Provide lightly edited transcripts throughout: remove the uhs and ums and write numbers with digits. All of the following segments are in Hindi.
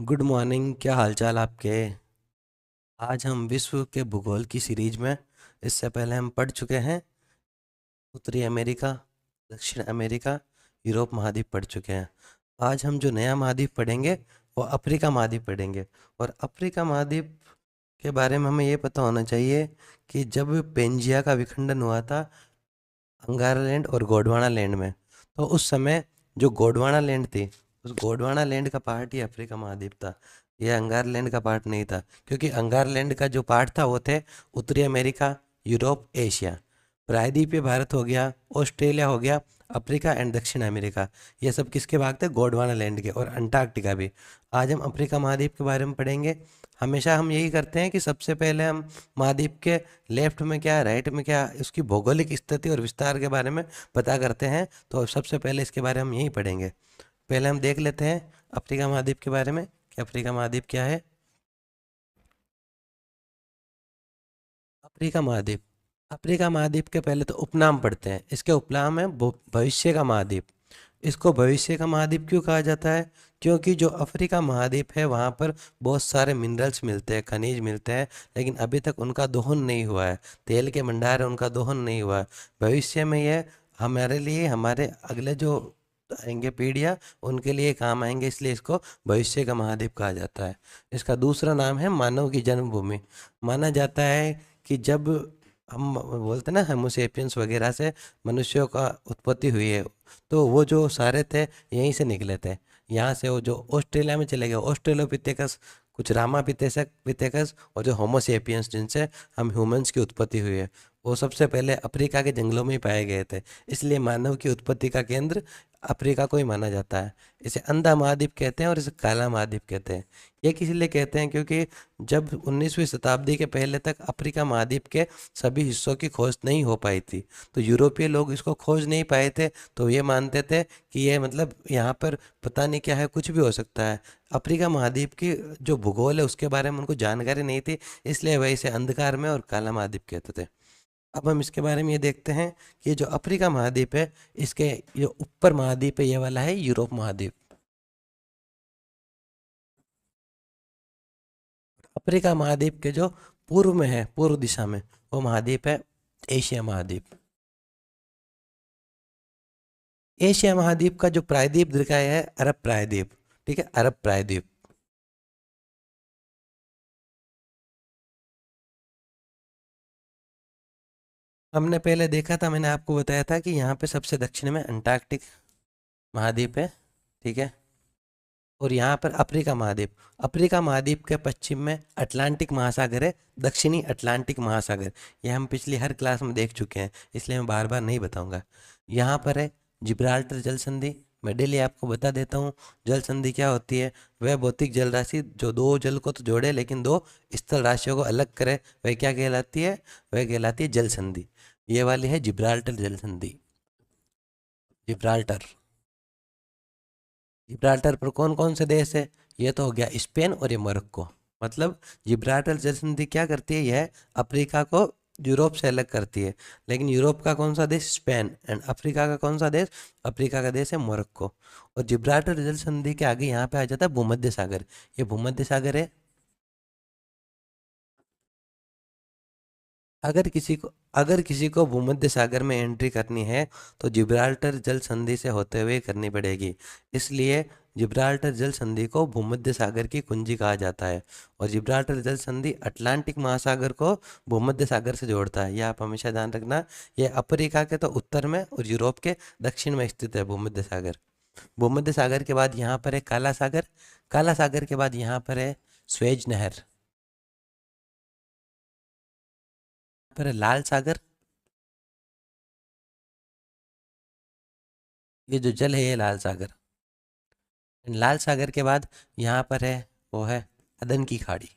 Good morning. क्या हालचाल आपके। आज हम विश्व के भूगोल की सीरीज में इससे पहले हम पढ़ चुके हैं उत्तरी अमेरिका, दक्षिण अमेरिका, यूरोप महाद्वीप पढ़ चुके हैं। आज हम जो नया महाद्वीप पढ़ेंगे वो अफ्रीका महाद्वीप पढ़ेंगे। और अफ्रीका महाद्वीप के बारे में हमें ये पता होना चाहिए कि जब पेंजिया का विखंडन हुआ था अंगारालैंड और गोंडवाना लैंड में, तो उस समय जो गोंडवाना लैंड थी उस गोंडवाना लैंड का पार्ट ही अफ्रीका महाद्वीप था। यह अंगारलैंड का पार्ट नहीं था, क्योंकि अंगारलैंड का जो पार्ट था वो थे उत्तरी अमेरिका, यूरोप, एशिया। प्रायद्वीपीय भारत हो गया, ऑस्ट्रेलिया हो गया, अफ्रीका एंड दक्षिण अमेरिका, ये सब किसके भाग थे? गोंडवाना लैंड के। और अंटार्कटिका भी। आज हम अफ्रीका महाद्वीप के बारे में पढ़ेंगे। हमेशा हम यही करते हैं कि सबसे पहले हम महाद्वीप के लेफ्ट में क्या, राइट में क्या, उसकी भौगोलिक स्थिति और विस्तार के बारे में पता करते हैं। तो सबसे पहले इसके बारे में हम यही पढ़ेंगे। पहले हम देख लेते हैं अफ्रीका महाद्वीप के बारे में कि अफ्रीका महाद्वीप क्या है। अफ्रीका महाद्वीप, अफ्रीका महाद्वीप के पहले तो उपनाम पढ़ते हैं। इसके उपनाम है भविष्य का महाद्वीप। इसको भविष्य का महाद्वीप क्यों कहा जाता है? क्योंकि जो अफ्रीका महाद्वीप है वहाँ पर बहुत सारे मिनरल्स मिलते हैं, खनिज मिलते हैं, लेकिन अभी तक उनका दोहन नहीं हुआ है। तेल के भंडार है, उनका दोहन नहीं हुआ है। भविष्य में यह हमारे लिए, हमारे अगले जो आएंगे पीढ़ियाँ, उनके लिए काम आएंगे, इसलिए इसको भविष्य का महाद्वीप कहा जाता है। इसका दूसरा नाम है मानव की जन्मभूमि। माना जाता है कि जब हम बोलते हैं ना होमोसेपियंस वगैरह से मनुष्यों का उत्पत्ति हुई है, तो वो जो सारे थे यहीं से निकले थे। यहाँ से वो जो ऑस्ट्रेलिया में चले गए, ऑस्ट्रेलोपिथेकस, कुछ रामापिथेकस पिथेकस, और जो होमोसेपियंस जिनसे हम ह्यूमंस की उत्पत्ति हुई है, वो सबसे पहले अफ्रीका के जंगलों में ही पाए गए थे। इसलिए मानव की उत्पत्ति का केंद्र अफ्रीका को ही माना जाता है। इसे अंधा महाद्वीप कहते हैं और इसे काला महाद्वीप कहते हैं। ये किस लिए कहते हैं? क्योंकि जब 19वीं शताब्दी के पहले तक अफ्रीका महाद्वीप के सभी हिस्सों की खोज नहीं हो पाई थी, तो यूरोपीय लोग इसको खोज नहीं पाए थे, तो ये मानते थे कि ये मतलब यहाँ पर पता नहीं क्या है, कुछ भी हो सकता है। अफ्रीका महाद्वीप की जो भूगोल है उसके बारे में उनको जानकारी नहीं थी, इसलिए वह इसे अंधकार में और काला महाद्वीप कहते थे। अब हम इसके बारे में ये देखते हैं कि ये जो अफ्रीका महाद्वीप है, इसके जो ऊपर महाद्वीप है ये वाला है यूरोप महाद्वीप। अफ्रीका महाद्वीप के जो पूर्व में है, पूर्व दिशा में, वो महाद्वीप है एशिया महाद्वीप। एशिया महाद्वीप का जो प्रायद्वीप दिखाया है अरब प्रायद्वीप। ठीक है, अरब प्रायद्वीप। हमने पहले देखा था, मैंने आपको बताया था कि यहाँ पे सबसे दक्षिण में अंटार्कटिक महाद्वीप है। ठीक है, और यहाँ पर अफ्रीका महाद्वीप। अफ्रीका महाद्वीप के पश्चिम में अटलांटिक महासागर है, दक्षिणी अटलांटिक महासागर। ये हम पिछली हर क्लास में देख चुके हैं, इसलिए मैं बार बार नहीं बताऊंगा। यहाँ पर है जिब्राल्टर जल संधि। मैं डेली आपको बता देता हूँ जल संधि क्या होती है। वह भौतिक जल राशि जो दो जल को तो जोड़े लेकिन दो स्थल राशियों को अलग करे, वह क्या कहलाती है? वह कहलाती है जल संधि। ये वाली है जिब्राल्टर जल संधि। जिब्राल्टर, जिब्राल्टर पर कौन कौन से देश है? ये तो हो गया स्पेन और ये मोरक्को। मतलब जिब्राल्टर जल संधि क्या करती है? यह अफ्रीका को यूरोप से अलग करती है। लेकिन यूरोप का कौन सा देश? स्पेन। एंड अफ्रीका का कौन सा देश? अफ्रीका का देश है मोरक्को। और जिब्राल्टर जल संधि के आगे यहाँ पे आ जाता है भूमध्य सागर। ये भूमध्य सागर है। अगर किसी को भूमध्य सागर में एंट्री करनी है तो जिब्राल्टर जल संधि से होते हुए करनी पड़ेगी। इसलिए जिब्राल्टर जल संधि को भूमध्य सागर की कुंजी कहा जाता है। और जिब्राल्टर जल संधि अटलांटिक महासागर को भूमध्य सागर से जोड़ता है। यह आप हमेशा ध्यान रखना। यह अफ्रीका के तो उत्तर में और यूरोप के दक्षिण में स्थित है भूमध्य सागर। भूमध्य सागर के बाद यहाँ पर है काला सागर। काला सागर के बाद यहाँ पर है स्वेज नहर। पर है लाल सागर। ये जो जल है ये लाल सागर। लाल सागर के बाद यहाँ पर है, वो है अदन की खाड़ी।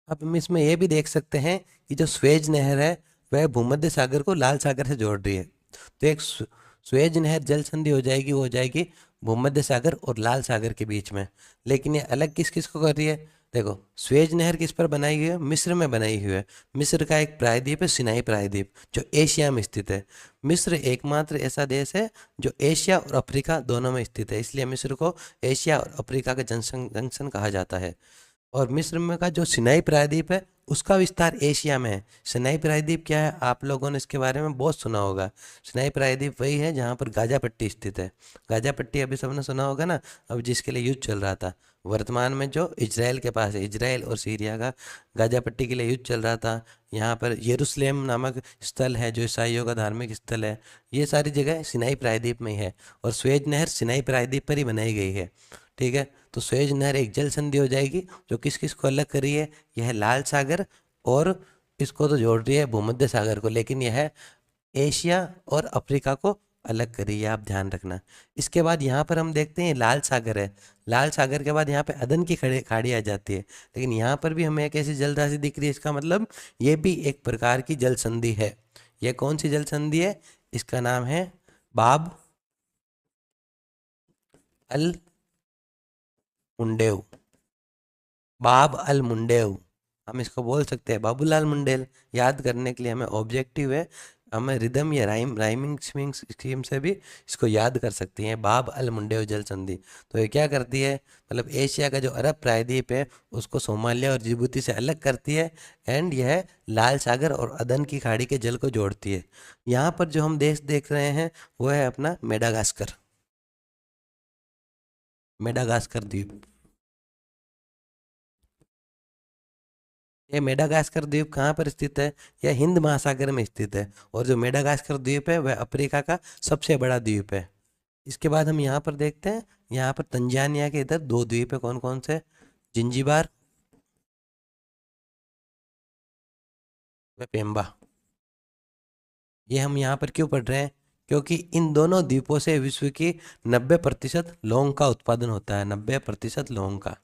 अब हम इसमें ये भी देख सकते हैं कि जो स्वेज नहर है वह भूमध्य सागर को लाल सागर से जोड़ रही है। तो एक स्वेज नहर जल संधि हो जाएगी, वो हो जाएगी भूमध्य सागर और लाल सागर के बीच में। लेकिन ये अलग किस किस को कर रही है? देखो, स्वेज नहर किस पर बनाई हुई है? मिस्र में बनाई हुई है। मिस्र का एक प्रायद्वीप है, सिनाई प्रायद्वीप, जो एशिया में स्थित है। मिस्र एकमात्र ऐसा देश है जो एशिया और अफ्रीका दोनों में स्थित है, इसलिए मिस्र को एशिया और अफ्रीका का जंक्शन जंक्शन कहा जाता है। और मिस्र में का जो सिनाई प्रायद्वीप है उसका विस्तार एशिया में है। सिनाई प्रायद्वीप क्या है? आप लोगों ने इसके बारे में बहुत सुना होगा। सिनाई प्रायद्वीप वही है जहाँ पर गाजा पट्टी स्थित है। गाजा पट्टी अभी सबने सुना होगा ना, अब जिसके लिए युद्ध चल रहा था। वर्तमान में जो इजराइल के पास है, इजराइल और सीरिया का गाजा पट्टी के लिए युद्ध चल रहा था। यहाँ पर यरूशलेम नामक स्थल है जो ईसाइयों का धार्मिक स्थल है। ये सारी जगह सिनाई प्रायद्वीप में ही है, और स्वेज नहर सिनाई प्रायद्वीप पर ही बनाई गई है। ठीक है, तो स्वेज नहर एक जल संधि हो जाएगी जो किस किस को अलग कर रही है? यह लाल सागर और इसको तो जोड़ रही है भूमध्य सागर को, लेकिन यह एशिया और अफ्रीका को अलग कर रही है, आप ध्यान रखना। इसके बाद यहाँ पर हम देखते हैं लाल सागर है। लाल सागर के बाद यहाँ पे अदन की खड़े खाड़ी आ जाती है, लेकिन यहाँ पर भी हमें एक ऐसी जलराशि दिख रही है, इसका मतलब ये भी एक प्रकार की जल संधि है। यह कौन सी जल संधि है? इसका नाम है बाब अल मुंडेव। बाब अल मुंडेव, हम इसको बोल सकते हैं बाबूलाल मुंडेल। याद करने के लिए हमें ऑब्जेक्टिव है, हमें रिदम या राइमिंग स्कीम से भी इसको याद कर सकते हैं। बाब अल मुंडेव जल संधि तो ये क्या करती है? मतलब एशिया का जो अरब प्रायद्वीप है उसको सोमालिया और जिबूती से अलग करती है, एंड यह लाल सागर और अदन की खाड़ी के जल को जोड़ती है। यहाँ पर जो हम देश देख रहे हैं वो है अपना मेडागास्कर। मेडागास्कर द्वीप। ये मेडागास्कर द्वीप कहाँ पर स्थित है? यह हिंद महासागर में स्थित है, और जो मेडागास्कर द्वीप है वह अफ्रीका का सबसे बड़ा द्वीप है। इसके बाद हम यहाँ पर देखते हैं, यहाँ पर तंजानिया के इधर दो द्वीप है, कौन कौन से? जिंजीबार व पेम्बा। ये हम यहाँ पर क्यों पढ़ रहे हैं? क्योंकि इन दोनों द्वीपों से विश्व की 90% लौंग का उत्पादन होता है, 90% लौंग का।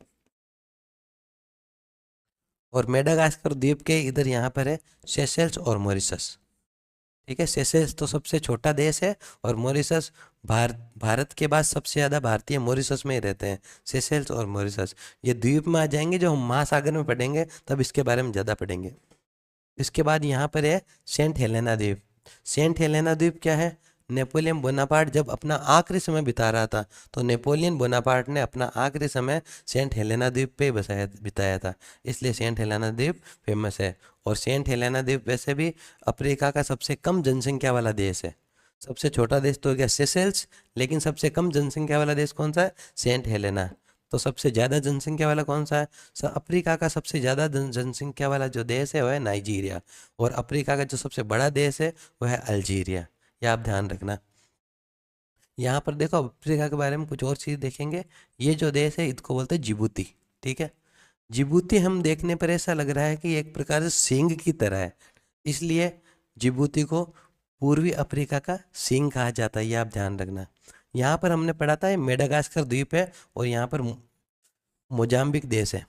और मेडागास्कर द्वीप के इधर यहाँ पर है सेशेल्स और मॉरिशस। ठीक है, सेशेल्स तो सबसे छोटा देश है, और मॉरिशस भारत के बाद सबसे ज़्यादा भारतीय मॉरिशस में ही रहते हैं। सेशेल्स और मॉरिशस ये द्वीप में आ जाएंगे, जो हम महासागर में पढ़ेंगे तब इसके बारे में ज़्यादा पढ़ेंगे। इसके बाद यहाँ पर है सेंट हेलेना द्वीप। सेंट हेलेना द्वीप क्या है? नेपोलियन बोनापार्ट जब अपना आखिरी समय बिता रहा था, तो नेपोलियन बोनापार्ट ने अपना आखिरी समय सेंट हेलेना द्वीप पे बिताया था, इसलिए सेंट हेलेना द्वीप फेमस है। और सेंट हेलेना द्वीप वैसे भी अफ्रीका का सबसे कम जनसंख्या वाला देश है। सबसे छोटा देश तो हो गया सेशेल्स, लेकिन सबसे कम जनसंख्या वाला देश कौन सा है? Saint Helena. तो सबसे ज़्यादा जनसंख्या वाला कौन सा है? अफ्रीका का सबसे ज़्यादा जनसंख्या वाला जो देश है वह है नाइजीरिया, और अफ्रीका का जो सबसे बड़ा देश है वह है अल्जीरिया। ये आप ध्यान रखना। यहाँ पर देखो, अफ्रीका के बारे में कुछ और चीज़ देखेंगे। ये जो देश है इसको बोलते हैं जिबूती। ठीक है, जिबूती हम देखने पर ऐसा लग रहा है कि एक प्रकार से सींग की तरह है, इसलिए जिबूती को पूर्वी अफ्रीका का सींग कहा जाता है, ये आप ध्यान रखना। यहाँ पर हमने पढ़ा था ये मेडागास्कर द्वीप है, और यहाँ पर मोजाम्बिक देश है।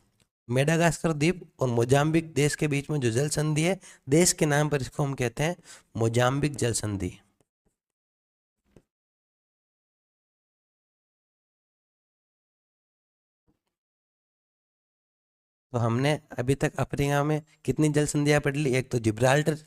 मेडागास्कर द्वीप और मोजाम्बिक देश के बीच में जो जल संधि है, देश के नाम पर इसको हम कहते हैं मोजाम्बिक जल संधि। तो हमने अभी तक अफ्रीका में कितनी जल संधियाँ पढ़ ली? एक तो जिब्राल्टर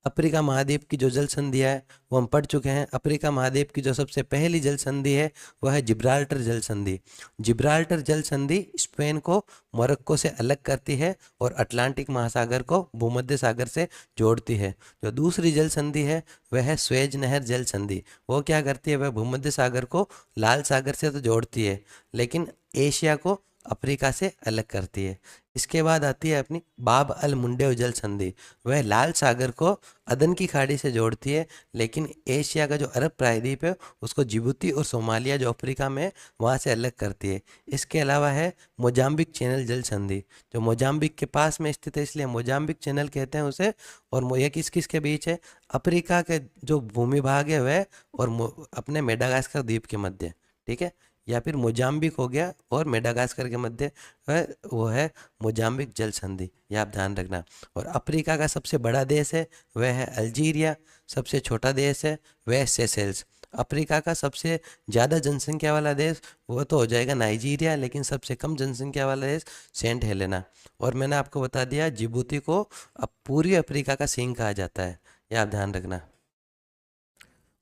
अफ्रीका महाद्वीप की जो जल संधि है वो हम पढ़ चुके हैं। अफ्रीका महाद्वीप की जो सबसे पहली जल संधि है वह है जिब्राल्टर जल संधि। जिब्राल्टर जल संधि स्पेन को मोरक्को से अलग करती है और अटलांटिक महासागर को भूमध्य सागर से जोड़ती है। जो दूसरी जल संधि है वह है स्वेज नहर जल संधि। वो क्या करती है? वह भूमध्य सागर को लाल सागर से तो जोड़ती है, लेकिन एशिया को अफ्रीका से अलग करती है। इसके बाद आती है अपनी बाब अल मुंडेव जल संधि। वह लाल सागर को अदन की खाड़ी से जोड़ती है, लेकिन एशिया का जो अरब प्रायद्वीप है उसको जिबूती और सोमालिया जो अफ्रीका में है वहाँ से अलग करती है। इसके अलावा है मोजाम्बिक चैनल जल संधि, जो मोजाम्बिक के पास में स्थित है, इसलिए मोजाम्बिक चैनल कहते हैं उसे। और ये किस किस के बीच है? अफ्रीका के जो भूमि भाग है वह और अपने मेडागास्कर द्वीप के मध्य। ठीक है, या फिर मोजाम्बिक हो गया और मेडागास्कर के मध्य वो है मोजाम्बिक जल संधि, ये आप ध्यान रखना। और अफ्रीका का सबसे बड़ा देश है वह है अल्जीरिया, सबसे छोटा देश है वह सेशेल्स। अफ्रीका का सबसे ज़्यादा जनसंख्या वाला देश वो तो हो जाएगा नाइजीरिया, लेकिन सबसे कम जनसंख्या वाला देश सेंट हेलेना। और मैंने आपको बता दिया जिबूती को अब पूरी अफ्रीका का सींग कहा जाता है, ये आप ध्यान रखना।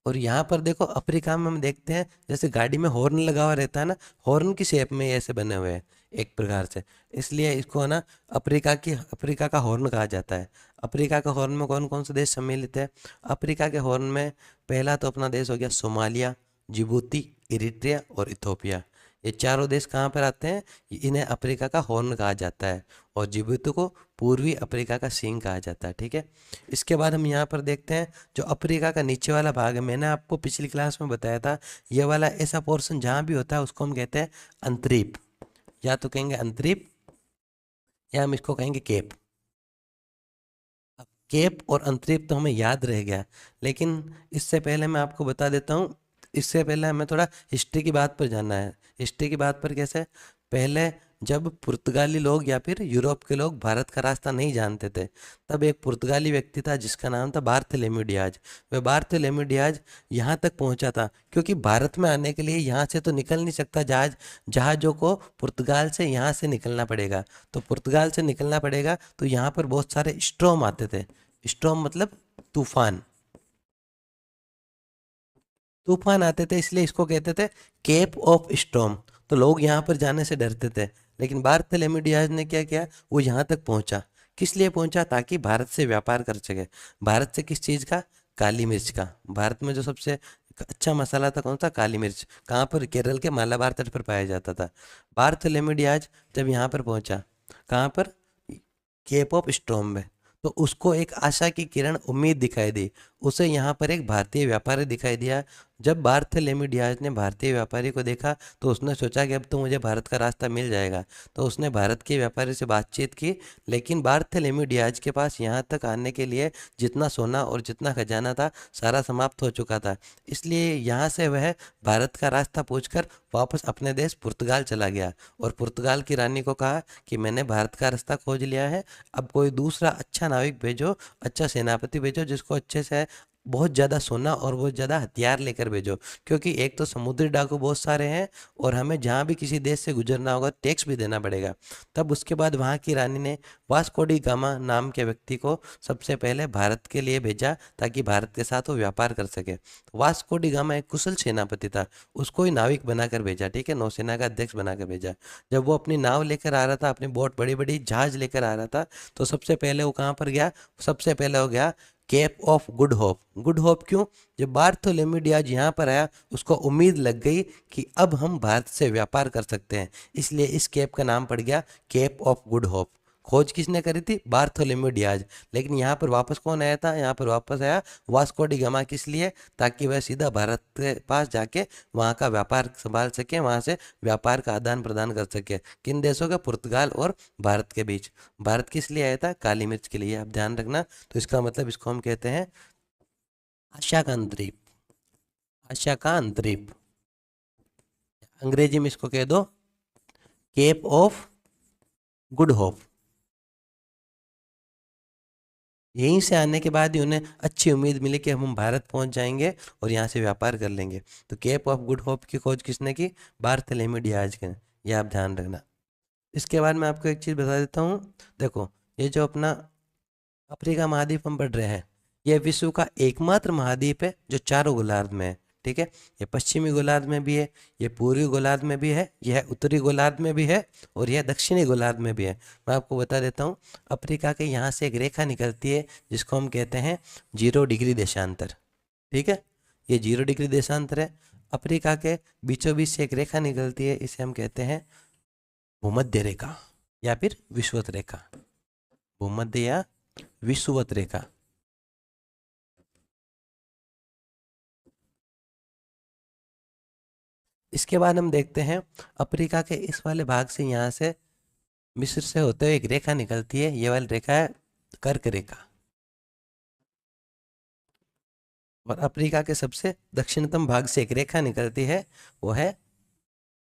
और यहाँ पर देखो अफ्रीका में हम देखते हैं जैसे गाड़ी में हॉर्न लगा हुआ रहता है ना, हॉर्न की शेप में ये ऐसे बने हुए हैं एक प्रकार से, इसलिए इसको ना अफ्रीका का हॉर्न कहा जाता है। अफ्रीका का हॉर्न में कौन कौन से देश सम्मिलित है? अफ्रीका के हॉर्न में पहला तो अपना देश हो गया सोमालिया, जिबूती, इरिट्रिया और इथोपिया। ये चारों देश कहाँ पर आते हैं? इन्हें अफ्रीका का हॉर्न कहा जाता है। और जिबूती को पूर्वी अफ्रीका का सींग कहा जाता है, ठीक है। इसके बाद हम यहाँ पर देखते हैं जो अफ्रीका का नीचे वाला भाग है, मैंने आपको पिछली क्लास में बताया था, ये वाला ऐसा पोर्शन जहाँ भी होता है उसको हम कहते हैं अंतरीप, या तो कहेंगे अंतरीप या हम इसको कहेंगे केप। अब केप और अंतरीप तो हमें याद रह गया, लेकिन इससे पहले मैं आपको बता देता हूँ, इससे पहले हमें थोड़ा हिस्ट्री की बात पर जानना है। हिस्ट्री की बात पर कैसे? पहले जब पुर्तगाली लोग या फिर यूरोप के लोग भारत का रास्ता नहीं जानते थे, तब एक पुर्तगाली व्यक्ति था जिसका नाम था बार्थेलेमी डियाज। वह बार्थेलेमी डियाज यहाँ तक पहुँचा था, क्योंकि भारत में आने के लिए यहाँ से तो निकल नहीं सकता जहाज, जहाज़ों को पुर्तगाल से यहाँ से निकलना पड़ेगा। तो पुर्तगाल से निकलना पड़ेगा तो यहाँ पर बहुत सारे स्ट्रॉम आते थे। स्ट्रॉम मतलब तूफान, तूफान आते थे, इसलिए इसको कहते थे केप ऑफ स्टॉर्म। तो लोग यहाँ पर जाने से डरते थे, लेकिन बार्थेलेमी डियाज ने क्या किया, वो यहाँ तक पहुँचा। किस लिए पहुँचा? ताकि भारत से व्यापार कर सके। भारत से किस चीज़ का? काली मिर्च का। भारत में जो सबसे अच्छा मसाला था कौन सा? काली मिर्च। कहाँ पर? केरल के मालाबार तट पर पाया जाता था। बार्थेलेमी डियाज जब यहाँ पर पहुँचा, कहाँ पर? केप ऑफ स्टॉर्म में, तो उसको एक आशा की किरण, उम्मीद दिखाई दी। उसे यहाँ पर एक भारतीय व्यापारी दिखाई दिया। जब बार्थेलेमी डियाज ने भारतीय व्यापारी को देखा तो उसने सोचा कि अब तो मुझे भारत का रास्ता मिल जाएगा, तो उसने भारत के व्यापारी से बातचीत की। लेकिन बार्थेलेमी डियाज के पास यहाँ तक आने के लिए जितना सोना और जितना खजाना था, सारा समाप्त हो चुका था। इसलिए यहाँ से वह भारत का रास्ता पूछकर वापस अपने देश पुर्तगाल चला गया और पुर्तगाल की रानी को कहा कि मैंने भारत का रास्ता खोज लिया है, अब कोई दूसरा अच्छा नाविक भेजो, अच्छा सेनापति भेजो, जिसको अच्छे से बहुत ज़्यादा सोना और बहुत ज़्यादा हथियार लेकर भेजो, क्योंकि एक तो समुद्री डाकू बहुत सारे हैं और हमें जहाँ भी किसी देश से गुजरना होगा टैक्स भी देना पड़ेगा। तब उसके बाद वहाँ की रानी ने वास्को डी गामा नाम के व्यक्ति को सबसे पहले भारत के लिए भेजा, ताकि भारत के साथ वो व्यापार कर सके। तो वास्को डी गामा एक कुशल सेनापति था, उसको ही नाविक बनाकर भेजा, ठीक है, नौसेना का अध्यक्ष बनाकर भेजा। जब वो अपनी नाव लेकर आ रहा था, अपनी बोट, बड़ी बड़ी जहाज लेकर आ रहा था, तो सबसे पहले वो कहाँ पर गया? सबसे पहले हो गया Cape of Good Hope. Good Hope क्यों? जब बार्थोलोमेव डियाज यहाँ पर आया, उसको उम्मीद लग गई कि अब हम भारत से व्यापार कर सकते हैं, इसलिए इस केप का नाम पड़ गया केप ऑफ गुड होप। खोज किसने करी थी? Bartholomew Diaz. लेकिन यहाँ पर वापस कौन आया था? यहाँ पर वापस आया वास्को डी गामा। किस लिए? ताकि वह सीधा भारत के पास जाके वहाँ का व्यापार संभाल सके, वहाँ से व्यापार का आदान प्रदान कर सके। किन देशों का? पुर्तगाल और भारत के बीच। भारत किस लिए आया था? काली मिर्च के लिए, आप ध्यान रखना। तो इसका मतलब इसको हम कहते हैं आशा का अंतरीप। आशा का अंतरीप, अंग्रेजी में इसको कह दो केप ऑफ गुड होप। यहीं से आने के बाद ही उन्हें अच्छी उम्मीद मिली कि हम भारत पहुंच जाएंगे और यहाँ से व्यापार कर लेंगे। तो केप ऑफ गुड होप की खोज किसने की? बार्थेलेमी डियाज ने। यह आप ध्यान रखना। इसके बाद मैं आपको एक चीज़ बता देता हूँ। देखो, ये जो अपना अफ्रीका महाद्वीप हम पढ़ रहे हैं, यह विश्व का एकमात्र महाद्वीप है जो चारों गोलार्ध में है, ठीक है। ये पश्चिमी गोलार्ध में भी है, ये पूर्वी गोलार्ध में भी है, यह उत्तरी गोलार्ध में भी है और यह दक्षिणी गोलार्ध में भी है। मैं आपको बता देता हूँ, अफ्रीका के यहाँ से एक रेखा निकलती है जिसको हम कहते हैं 0 डिग्री देशांतर, ठीक है। ये 0 डिग्री देशांतर है। अफ्रीका के बीचों बीच से एक रेखा निकलती है, इसे हम कहते हैं भूमध्य रेखा या फिर विषुवत रेखा। भूमध्य या विषुवत रेखा। इसके बाद हम देखते हैं अफ्रीका के इस वाले भाग से, यहाँ से मिस्र से होते हुए एक रेखा निकलती है, ये वाली रेखा है कर्क रेखा। और अफ्रीका के सबसे दक्षिणतम भाग से एक रेखा निकलती है, वो है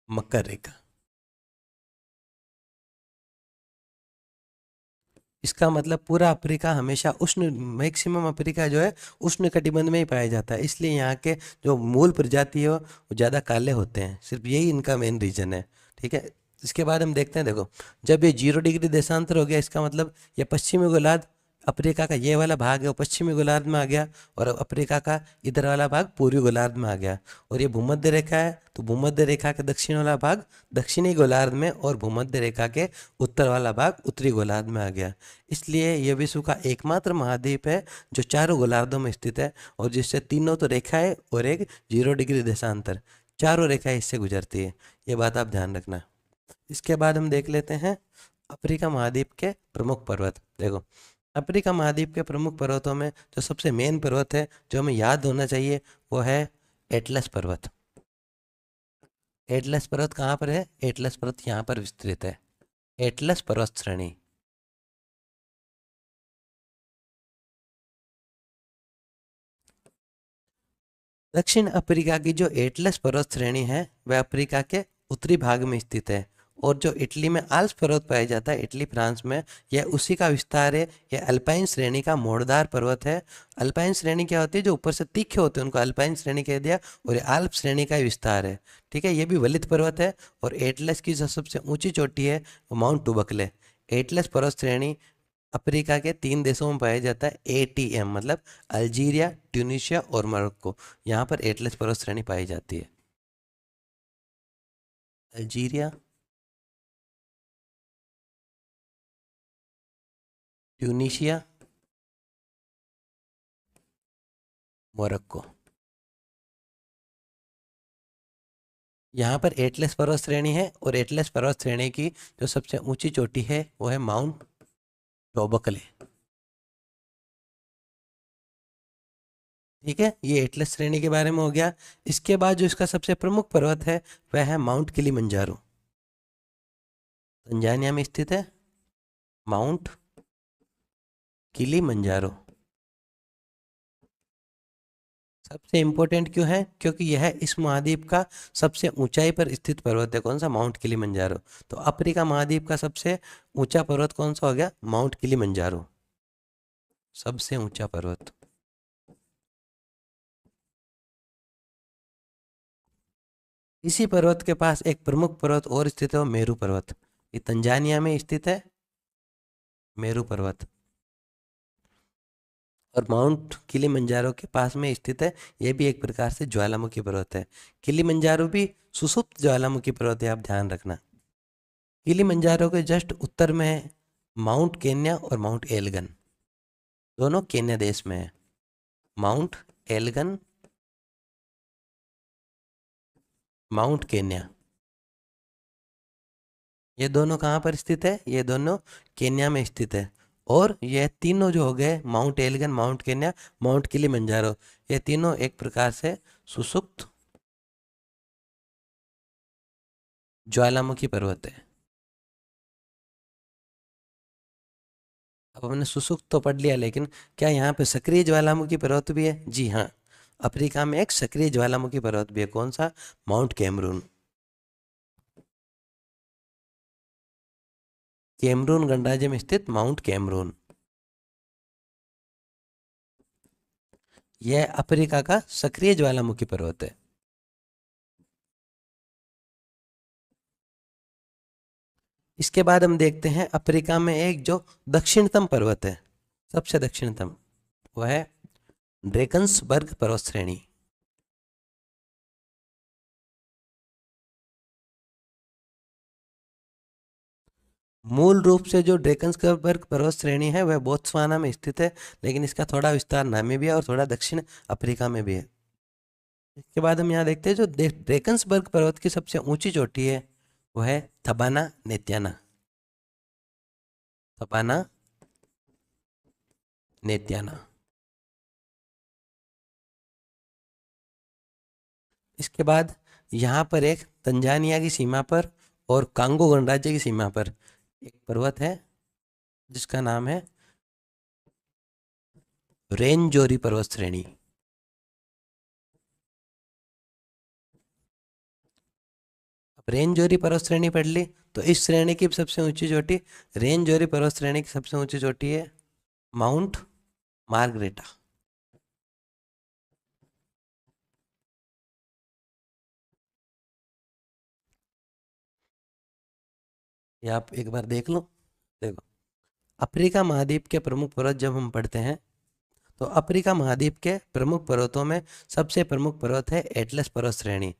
मकर रेखा। इसका मतलब पूरा अफ्रीका हमेशा उष्ण, मैक्सिमम अफ्रीका जो है उष्ण कटिबंध में ही पाया जाता है, इसलिए यहाँ के जो मूल प्रजाति है वो ज़्यादा काले होते हैं, सिर्फ यही इनका मेन रीज़न है। ठीक है, इसके बाद हम देखते हैं, देखो जब ये 0 डिग्री देशांतर हो गया, इसका मतलब ये पश्चिमी गोलार्ध, अफ्रीका का ये वाला भाग है वो पश्चिमी गोलार्ध में आ गया, और अफ्रीका का इधर वाला भाग पूर्वी गोलार्ध में आ गया। और ये भूमध्य रेखा है, तो भूमध्य रेखा के दक्षिण वाला भाग दक्षिणी गोलार्ध में, और भूमध्य रेखा के उत्तर वाला भाग उत्तरी गोलार्ध में आ गया। इसलिए यह विश्व का एकमात्र महाद्वीप है जो चारों गोलार्धों में स्थित है, और जिससे तीनों तो रेखाएं और एक 0 डिग्री देशांतर, चारों रेखाएं इससे गुजरती है। ये बात आप ध्यान रखना। इसके बाद हम देख लेते हैं अफ्रीका महाद्वीप के प्रमुख पर्वत। देखो अफ्रीका महाद्वीप के प्रमुख पर्वतों में जो सबसे मेन पर्वत है जो हमें याद होना चाहिए वो है एटलस पर्वत। एटलस पर्वत कहाँ पर है? एटलस पर्वत यहाँ पर विस्तृत है, एटलस पर्वत श्रेणी। दक्षिण अफ्रीका की जो एटलस पर्वत श्रेणी है वह अफ्रीका के उत्तरी भाग में स्थित है, और जो इटली में आल्प्स पर्वत पाया जाता है, इटली फ्रांस में, यह उसी का विस्तार है। यह अल्पाइन श्रेणी का मोड़दार पर्वत है। अल्पाइन श्रेणी क्या होती है? जो ऊपर से तीखे होते हैं उनको अल्पाइन श्रेणी कह दिया, और ये आल्प श्रेणी का विस्तार है। ठीक है, ये भी वलित पर्वत है। और एटलस की जो सबसे ऊंची चोटी है वो माउंट टूबकल है। एटलस पर्वत श्रेणी अफ्रीका के 3 देशों में पाया जाता है, ATM मतलब अल्जीरिया, ट्यूनीशिया और मोरक्को। यहाँ पर एटलस पर्वत श्रेणी पाई जाती है। अल्जीरिया, ट्यूनीशिया, मोरक्को, यहाँ पर एटलस पर्वत श्रेणी है। और एटलस पर्वत श्रेणी की जो सबसे ऊंची चोटी है वो है माउंट टोबकले। ठीक है, ये एटलस श्रेणी के बारे में हो गया। इसके बाद जो इसका सबसे प्रमुख पर्वत है वह है माउंट किलिमंजारो, तंजानिया में स्थित है। माउंट किलिमंजारो सबसे इम्पोर्टेंट क्यों है? क्योंकि यह इस महाद्वीप का सबसे ऊंचाई पर स्थित पर्वत है। कौन सा? Mount Kilimanjaro. तो अफ्रीका महाद्वीप का सबसे ऊंचा पर्वत कौन सा हो गया? माउंट किलिमंजारो, सबसे ऊंचा पर्वत। इसी पर्वत के पास एक प्रमुख पर्वत और स्थित है, वो मेरू पर्वत। ये तंजानिया में स्थित है, मेरू पर्वत। और माउंट किलिमंजारो के पास में स्थित है, यह भी एक प्रकार से ज्वालामुखी पर्वत है। किलिमंजारो भी सुसुप्त ज्वालामुखी पर्वत है, आप ध्यान रखना। किलिमंजारो के जस्ट उत्तर में है माउंट केन्या और माउंट एल्गन, दोनों केन्या देश में है। माउंट एल्गन, माउंट केन्या, ये दोनों कहाँ पर स्थित है? ये दोनों केन्या में स्थित है। और ये तीनों जो हो गए, mount Elgon, mount Kenya, mount Kilimanjaro, ये तीनों एक प्रकार से सुसुप्त ज्वालामुखी पर्वत है। अब हमने सुसुप्त तो पढ़ लिया, लेकिन क्या यहाँ पे सक्रिय ज्वालामुखी पर्वत भी है? जी हाँ, अफ्रीका में एक सक्रिय ज्वालामुखी पर्वत भी है। कौन सा? Mount Cameroon. कैमरून गणराज्य में स्थित माउंट कैमरून, यह अफ्रीका का सक्रिय ज्वालामुखी पर्वत है। इसके बाद हम देखते हैं अफ्रीका में एक जो दक्षिणतम पर्वत है, सबसे दक्षिणतम, वह है ड्रेकन्सबर्ग पर्वत श्रेणी। मूल रूप से जो ड्रेकन्सबर्ग पर्वत श्रेणी है वह बोत्सवाना में स्थित है, लेकिन इसका थोड़ा विस्तार नामीबिया और थोड़ा दक्षिण अफ्रीका में भी है। इसके बाद हम यहाँ देखते हैं जो ड्रेकन्सबर्ग पर्वत की सबसे ऊंची चोटी है वो है थबाना नेत्याना, थबाना नेत्याना। इसके बाद यहाँ पर एक तंजानिया की सीमा पर और कांगो गणराज्य की सीमा पर एक पर्वत है जिसका नाम है रेनजोरी पर्वत श्रेणी। रेंजोरी पर्वत श्रेणी पढ़ ली, तो इस श्रेणी की सबसे ऊंची चोटी, रेंजोरी पर्वत श्रेणी की सबसे ऊंची चोटी है माउंट मार्गरेटा। ये आप एक बार देख लो। देखो, अफ्रीका महाद्वीप के प्रमुख पर्वत जब हम पढ़ते हैं, तो अफ्रीका महाद्वीप के प्रमुख पर्वतों में सबसे प्रमुख पर्वत है एटलस पर्वत श्रेणी।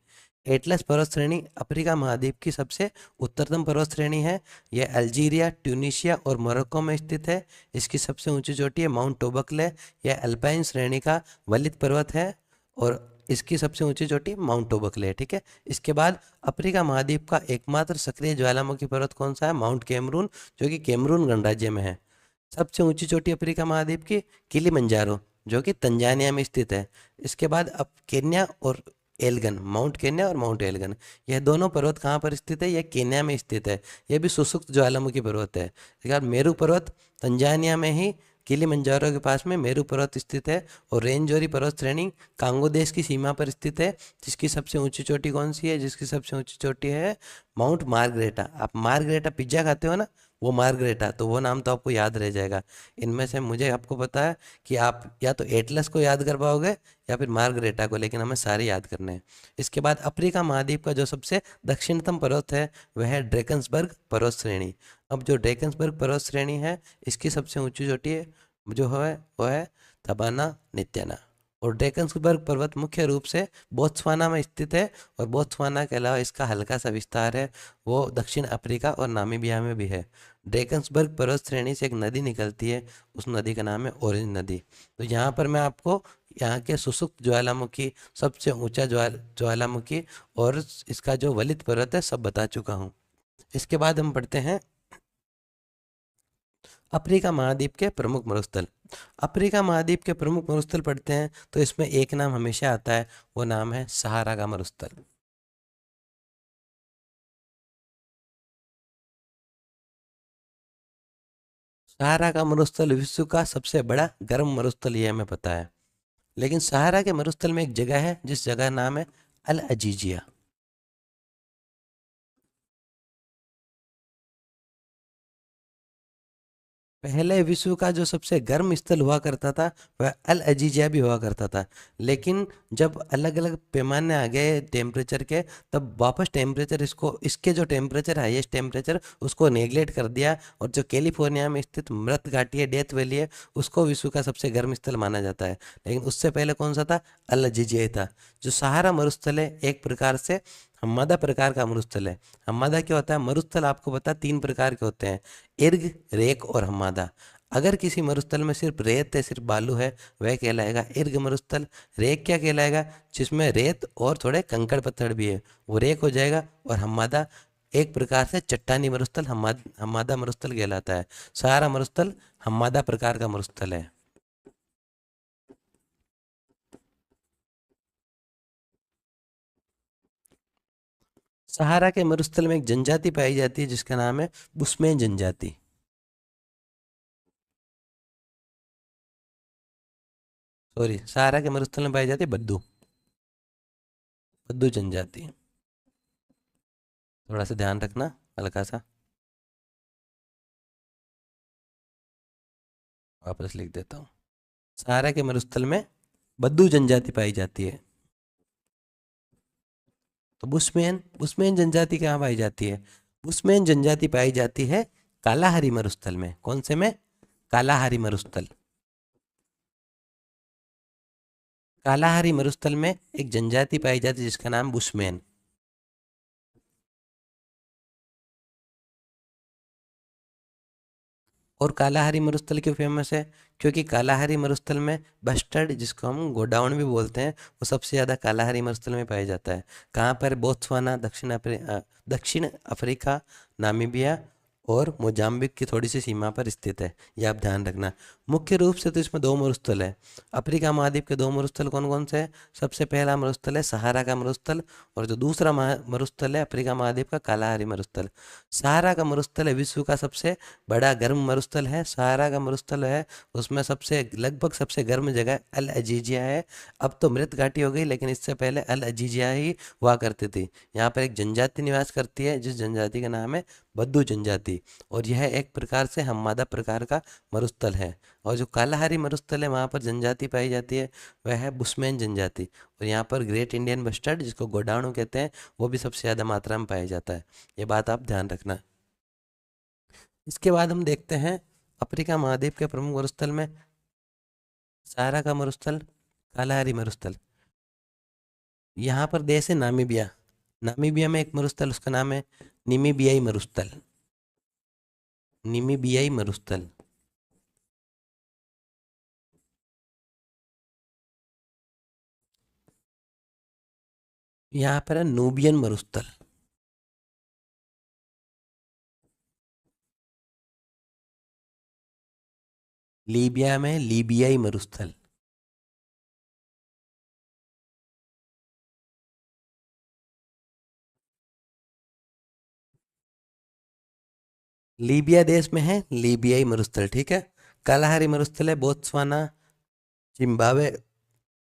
एटलस पर्वत श्रेणी अफ्रीका महाद्वीप की सबसे उत्तरतम पर्वत श्रेणी है। यह अल्जीरिया, ट्यूनीशिया और मोरक्को में स्थित है। इसकी सबसे ऊंची चोटी है माउंट टोबकले। यह अल्पाइन श्रेणी का वलित पर्वत है और इसकी सबसे ऊंची चोटी माउंट टोबकले है। ठीक है। इसके बाद अफ्रीका महाद्वीप का एकमात्र सक्रिय ज्वालामुखी पर्वत कौन सा है? माउंट कैमरून, जो कि कैमरून गणराज्य में है। सबसे ऊंची चोटी अफ्रीका महाद्वीप की किलिमंजारो, जो कि तंजानिया में स्थित है। इसके बाद अब केन्या और एल्गन, माउंट केन्या और माउंट एल्गन, यह दोनों पर्वत कहाँ पर स्थित है? यह केन्या में स्थित है। यह भी शुष्क ज्वालामुखी पर्वत है। इसके बाद मेरू पर्वत तंजानिया में ही किलिमंजारो के पास में मेरू पर्वत स्थित है। और रेंजोरी पर्वत श्रेणी कांगो देश की सीमा पर स्थित है, जिसकी सबसे ऊंची चोटी कौन सी है? जिसकी सबसे ऊंची चोटी है माउंट मार्गरेटा। आप मार्गरेटा पिज्जा खाते हो ना, वो मार्गरेटा, तो वो नाम तो आपको याद रह जाएगा। इनमें से मुझे आपको पता है कि आप या तो एटलस को याद कर पाओगे या फिर मार्गरेटा को, लेकिन हमें सारे याद करने हैं। इसके बाद अफ्रीका महाद्वीप का जो सबसे दक्षिणतम पर्वत है वह है ड्रेकन्सबर्ग पर्वत श्रेणी। अब जो ड्रेकन्सबर्ग पर्वत श्रेणी है, इसकी सबसे ऊंची चोटी है जो है वो है तबाना नित्याना। और ड्रेकन्सबर्ग पर्वत मुख्य रूप से बोत्सवाना में स्थित है, और बोत्सवाना के अलावा इसका हल्का सा विस्तार है वो दक्षिण अफ्रीका और नामीबिया में भी है। ड्रेकन्सबर्ग पर्वत श्रेणी से एक नदी निकलती है, उस नदी का नाम है ऑरेंज नदी। तो यहाँ पर मैं आपको यहाँ के शुष्क ज्वालामुखी, सबसे ऊंचा ज्वालामुखी और इसका जो वलित पर्वत है सब बता चुका हूँ। इसके बाद हम पढ़ते हैं अफ्रीका महाद्वीप के प्रमुख मरुस्थल। अफ्रीका महाद्वीप के प्रमुख मरुस्थल पढ़ते हैं तो इसमें एक नाम हमेशा आता है, वो नाम है सहारा का मरुस्थल। सहारा का मरुस्थल विश्व का सबसे बड़ा गर्म मरुस्थल, ये हमें पता है। लेकिन सहारा के मरुस्थल में एक जगह है जिस जगह का नाम है अल अजीजिया। पहले विश्व का जो सबसे गर्म स्थल हुआ करता था वह अल अजीजिया भी हुआ करता था, लेकिन जब अलग अलग पैमाने आ गए टेम्परेचर के, तब वापस टेम्परेचर इसको, इसके जो टेम्परेचर, हाईएस्ट टेम्परेचर, उसको नेगलेक्ट कर दिया। और जो कैलिफोर्निया में स्थित मृत घाटी है, डेथ वैली है, उसको विश्व का सबसे गर्म स्थल माना जाता है। लेकिन उससे पहले कौन सा था? अल अजीजिया था। जो सहारा मरुस्थल है एक प्रकार से हम्मादा प्रकार का मरुस्थल है। हम्मादा क्या होता है? मरुस्थल आपको पता है 3 प्रकार के होते हैं, इर्ग, रेक और हम्मादा। अगर किसी मरुस्थल में सिर्फ रेत है, सिर्फ बालू है, वह कहलाएगा इर्ग मरुस्थल। रेक क्या कहलाएगा? जिसमें रेत और थोड़े कंकड़ पत्थर भी है, वो रेक हो जाएगा। और हम्मादा एक प्रकार से चट्टानी मरुस्थल, हम्मादा मरुस्थल कहलाता है। सारा मरुस्थल हम्मादा प्रकार का मरुस्थल है। सहारा के मरुस्थल में एक जनजाति पाई जाती है जिसका नाम है बुस्मेन जनजाति। सॉरी, सहारा के मरुस्थल में पाई जाती है बद्दू, बद्दू जनजाति। थोड़ा सा ध्यान रखना, हल्का सा। वापस लिख देता हूँ। सहारा के मरुस्थल में बद्दू जनजाति पाई जाती है। तो बुशमैन, बुशमैन जनजाति कहाँ पाई जाती है? बुशमैन जनजाति पाई जाती है कालाहारी मरुस्थल में। कौन से में? कालाहारी मरुस्थल। कालाहारी मरुस्थल में एक जनजाति पाई जाती है जिसका नाम बुशमैन। और कालाहारी मरुस्थल क्यों फेमस है? क्योंकि कालाहारी मरुस्थल में बस्टर्ड, जिसको हम गोडाउन भी बोलते हैं, वो सबसे ज़्यादा कालाहारी मरुस्थल में पाया जाता है। कहाँ पर? बोत्सवाना, दक्षिण अफ्रीका, नामीबिया और मोजाम्बिक की थोड़ी सी सीमा पर स्थित है, ये आप ध्यान रखना। मुख्य रूप से तो इसमें दो मरुस्थल है। अफ्रीका महाद्वीप के दो मरुस्थल कौन कौन से हैं? सबसे पहला मरुस्थल है सहारा का मरुस्थल, और जो दूसरा मरुस्थल है अफ्रीका महाद्वीप का कालाहारी मरुस्थल। सहारा का मरुस्थल है विश्व का सबसे बड़ा गर्म मरुस्थल है। सहारा का मरुस्थल है उसमें सबसे लगभग सबसे गर्म जगह अल अजीजिया है। अब तो मृत घाटी हो गई, लेकिन इससे पहले अल अजीजिया ही हुआ करती थी। यहाँ पर एक जनजाति निवास करती है जिस जनजाति का नाम है बद्दू जनजाति, और यह एक प्रकार से हममादा प्रकार का मरुस्थल है। और जो कालाहारी मरुस्थल है वहाँ पर जनजाति पाई जाती है वह है बुशमैन जनजाति, और यहाँ पर ग्रेट इंडियन बस्टर्ड जिसको गोडाणु कहते हैं वो भी सबसे ज़्यादा मात्रा में पाया जाता है। ये बात आप ध्यान रखना। इसके बाद हम देखते हैं अफ्रीका महाद्वीप के प्रमुख मरुस्थल में सहारा का मरुस्थल, कालाहारी मरुस्थल। यहाँ पर देश है नामीबिया। नामीबिया में एक मरुस्थल उसका नाम है निमीबियाई मरुस्थल। निमीबियाई मरुस्थल। यहाँ पर है नूबियन मरुस्थल। लीबिया में लीबियाई मरुस्थल। लीबिया देश में है लीबियाई मरुस्थल, ठीक है। कालाहारी मरुस्थल है बोत्सवाना, जिम्बाब्वे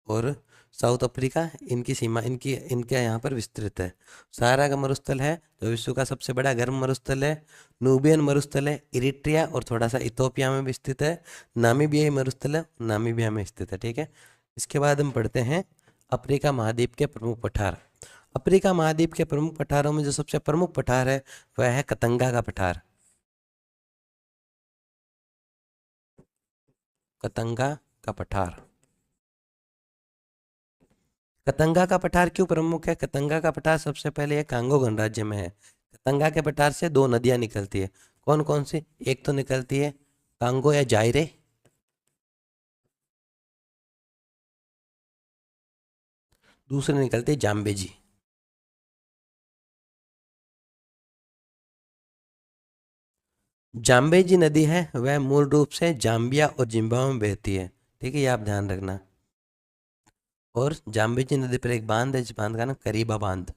और साउथ अफ्रीका, इनकी सीमा इनकी इनके यहाँ पर विस्तृत है। सहारा का मरुस्थल है जो विश्व का सबसे बड़ा गर्म मरुस्थल है। नूबियन मरुस्थल है इरिट्रिया और थोड़ा सा इथोपिया में भी स्थित है। नामीबियाई मरुस्थल है नामीबिया में स्थित है, ठीक है। इसके बाद हम पढ़ते हैं अफ्रीका महाद्वीप के प्रमुख पठार। अफ्रीका महाद्वीप के प्रमुख पठारों में जो सबसे प्रमुख पठार है वह है कतंगा का पठार। कतंगा का पठार। कतंगा का पठार क्यों प्रमुख है? कतंगा का पठार सबसे पहले ये कांगो गणराज्य में है। कतंगा के पठार से दो नदियां निकलती है। कौन कौन सी? एक तो निकलती है कांगो या जायरे, दूसरी निकलती है जाम्बेजी। जाम्बेजी नदी है वह मूल रूप से जाम्बिया और जिम्बाब्वे में बहती है, ठीक है, ये आप ध्यान रखना। और जाम्बेजी नदी पर एक बांध है जिस बांध का नाम करीबा बांध।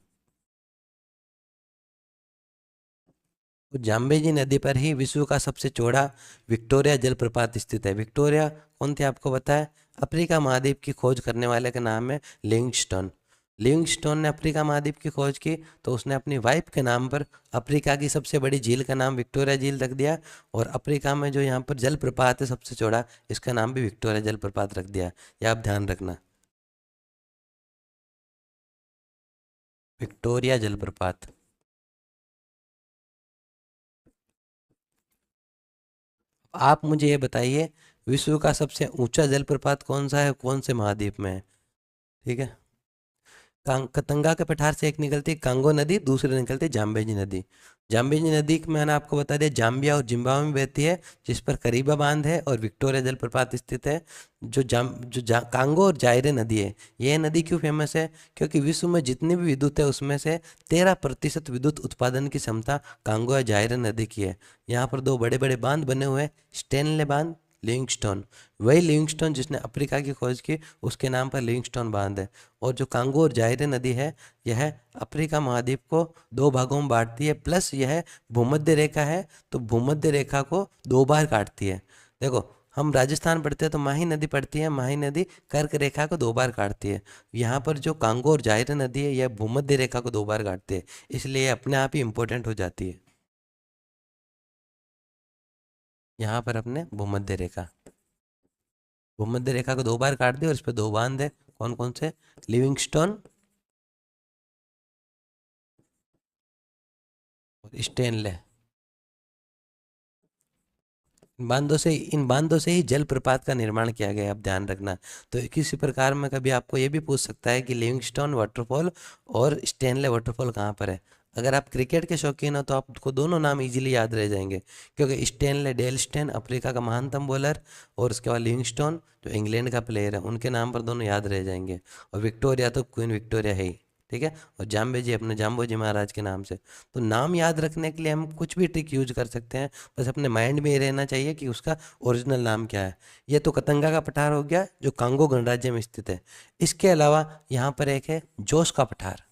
तो जाम्बेजी नदी पर ही विश्व का सबसे चौड़ा विक्टोरिया जलप्रपात स्थित है। विक्टोरिया कौन थे आपको पता है? अफ्रीका महाद्वीप की खोज करने वाले का नाम है लिविंगस्टोन। लिविंगस्टोन ने अफ्रीका महाद्वीप की खोज की तो उसने अपनी वाइफ के नाम पर अफ्रीका की सबसे बड़ी झील का नाम विक्टोरिया झील रख दिया, और अफ्रीका में जो यहाँ पर जलप्रपात है सबसे चौड़ा इसका नाम भी विक्टोरिया जलप्रपात रख दिया। ये आप ध्यान रखना, विक्टोरिया जलप्रपात। आप मुझे ये बताइए विश्व का सबसे ऊंचा जलप्रपात कौन सा है, कौन से महाद्वीप में है? ठीक है। कतंगा के पठार से एक निकलती है कांगो नदी, दूसरी निकलती है जाम्बेजी नदी। जाम्बेजी नदी मैंने आपको बता दिया जाम्बिया और जिम्बाब्वे में बहती है, जिस पर करीबा बांध है और विक्टोरिया जलप्रपात स्थित है। कांगो और जायरे नदी है, यह नदी क्यों फेमस है? क्योंकि विश्व में जितनी भी विद्युत है उसमें से 13% विद्युत उत्पादन की क्षमता कांगो या जायरे नदी की है। यहाँ पर दो बड़े बड़े बांध बने हुए हैं, स्टेनले बांध, लिविंगस्टोन। वही लिविंगस्टोन जिसने अफ्रीका की खोज की उसके नाम पर लिविंगस्टोन बांध है। और जो कांगो और जायरे नदी है यह अफ्रीका महाद्वीप को दो भागों में बांटती है, प्लस यह भूमध्य रेखा है तो भूमध्य रेखा को दो बार काटती है। देखो हम राजस्थान पढ़ते हैं तो माही नदी पड़ती है, माही नदी कर्क रेखा को दो बार काटती है। यहाँ पर जो कांगो और जायरे नदी है यह भूमध्य रेखा को दो बार काटती है, इसलिए ये अपने आप ही इंपॉर्टेंट हो जाती है। यहाँ पर अपने भूमध्य रेखा, भूमध्य रेखा को दो बार काट दी और इस पे दो बांध है, कौन कौन से? लिविंगस्टोन और स्टेनले। इन बांधों से ही जलप्रपात का निर्माण किया गया है, आप ध्यान रखना। तो किसी प्रकार में कभी आपको ये भी पूछ सकता है कि लिविंगस्टोन वाटरफॉल और स्टेनले वाटरफॉल कहाँ पर है। अगर आप क्रिकेट के शौकीन हो तो आपको दोनों नाम इजीली याद रह जाएंगे, क्योंकि स्टेनले डेल स्टेन अफ्रीका का महानतम बॉलर, और उसके बाद लिविंगस्टोन जो इंग्लैंड का प्लेयर है, उनके नाम पर दोनों याद रह जाएंगे। और विक्टोरिया तो क्वीन विक्टोरिया है ही। ठीक है, और जाम्बेजी अपने जाम्बोजी महाराज के नाम से। तो नाम याद रखने के लिए हम कुछ भी ट्रिक यूज कर सकते हैं, बस अपने माइंड में ये रहना चाहिए कि उसका ओरिजिनल नाम क्या है। ये तो कतंगा का पठार हो गया जो कांगो गणराज्य में स्थित है। इसके अलावा यहाँ पर एक है जोस का पठार।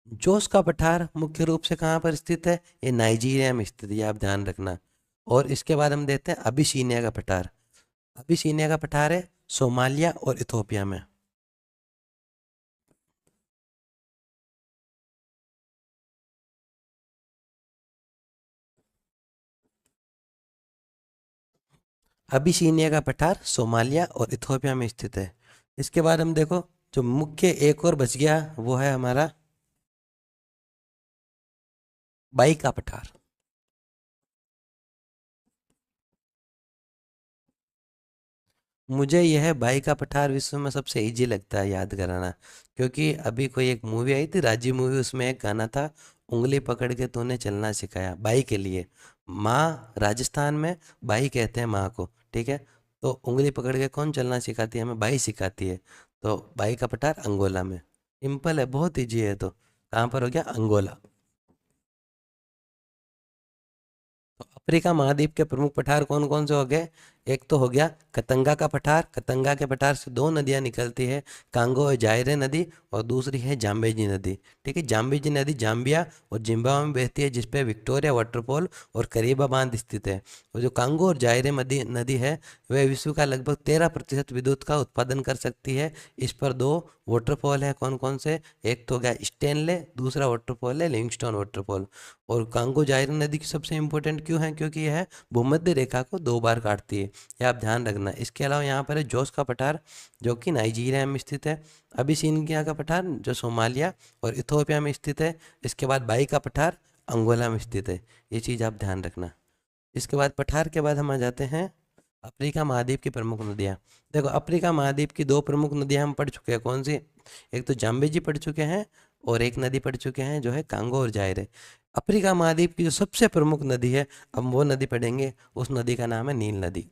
जोस का पठार मुख्य रूप से कहाँ पर स्थित है? ये नाइजीरिया में स्थित है, ये आप ध्यान रखना। और इसके बाद हम देखते हैं अबिसीनिया का पठार। अबिसीनिया का पठार है सोमालिया और इथोपिया में। अबिसीनिया का पठार सोमालिया और इथोपिया में स्थित है। इसके बाद हम देखो, जो मुख्य एक और बच गया वो है हमारा बाई का पठार। मुझे यह बाई का पठार विश्व में सबसे इजी लगता है याद कराना, क्योंकि अभी कोई एक मूवी आई थी राजी मूवी, उसमें एक गाना था, उंगली पकड़ के तूने चलना सिखाया, बाई के लिए। माँ राजस्थान में बाई कहते हैं माँ को, ठीक है। तो उंगली पकड़ के कौन चलना सिखाती है? हमें बाई सिखाती है। तो बाई का पठार अंगोला में। सिंपल है, बहुत ईजी है। तो कहाँ पर हो गया? अंगोला। तो अफ्रीका महाद्वीप के प्रमुख पठार कौन कौन से हो गए? एक तो हो गया कतंगा का पठार। कतंगा के पठार से दो नदियां निकलती है, कांगो और जायरे नदी, और दूसरी है जाम्बेजी नदी। ठीक है, जाम्बेजी नदी जाम्बिया और जिम्बाब्वे में बहती है, जिसपे विक्टोरिया वाटरफॉल और करीबा बांध स्थित है। और जो कांगो और जायरे नदी नदी है, वह विश्व का लगभग 13% विद्युत का उत्पादन कर सकती है। इस पर दो वाटरफॉल है, कौन कौन से? एक तो हो गया स्टेनले, दूसरा वाटरफॉल है लिविंगस्टोन वाटरफॉल। और कांगो जायरे नदी की सबसे इंपॉर्टेंट क्यों है? क्योंकि यह भूमध्य रेखा को 2 बार काटती है, ये आप ध्यान रखना। इसके अलावा यहाँ पर है जोस का पठार, जो कि नाइजीरिया में स्थित है। अबिसिनिया का पठार जो सोमालिया और इथोपिया में स्थित है। इसके बाद बाई का पठार अंगोला में स्थित है। ये चीज़ आप ध्यान रखना। इसके बाद पठार के बाद हम आ जाते हैं अफ्रीका महाद्वीप की प्रमुख नदियाँ। देखो, अफ्रीका महाद्वीप की दो प्रमुख नदियाँ हम पढ़ चुके हैं, कौन सी? एक तो जाम्बेजी पढ़ चुके हैं, और एक नदी पढ़ चुके हैं जो है कांगो और जायरे। अफ्रीका महाद्वीप की जो सबसे प्रमुख नदी है, हम वो नदी पढ़ेंगे, उस नदी का नाम है नील नदी।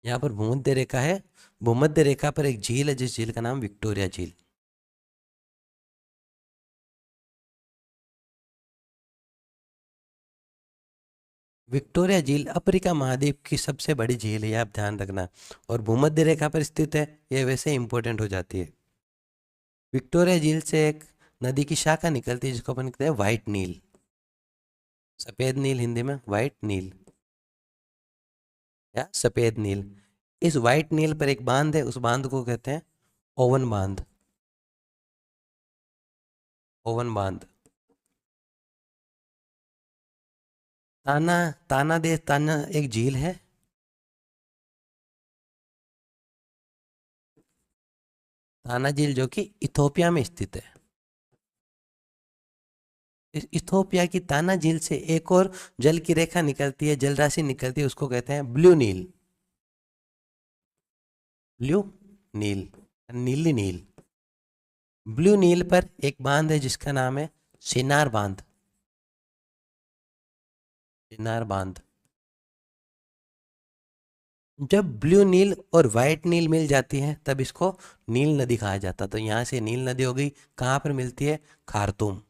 यहाँ पर भूमध्य रेखा है, भूमध्य रेखा पर एक झील है, जिस झील का नाम विक्टोरिया झील। विक्टोरिया झील अफ्रीका महाद्वीप की सबसे बड़ी झील है, ये आप ध्यान रखना। और भूमध्य रेखा पर स्थित है, ये वैसे इंपॉर्टेंट हो जाती है। विक्टोरिया झील से एक नदी की शाखा निकलती है, जिसको अपन कहते हैं व्हाइट नील। सफेद नील हिंदी में व्हाइट नील, या सफेद नील। इस व्हाइट नील पर एक बांध है, उस बांध को कहते हैं ओवन बांध। ओवन बांध। ताना, ताना दे ताना एक झील है। ताना झील जो कि इथोपिया में स्थित है। इस इथोपिया की ताना झील से एक और जल की रेखा निकलती है, जल राशि निकलती है, उसको कहते हैं ब्लू नील। ब्लू नील, नीली नील। ब्लू नील पर एक बांध है जिसका नाम है सिनार बांध। सिनार बांध। जब ब्लू नील और वाइट नील मिल जाती है, तब इसको नील नदी कहा जाता है। तो यहाँ से नील नदी हो गई, कहाँ पर मिलती है? खार्तूम।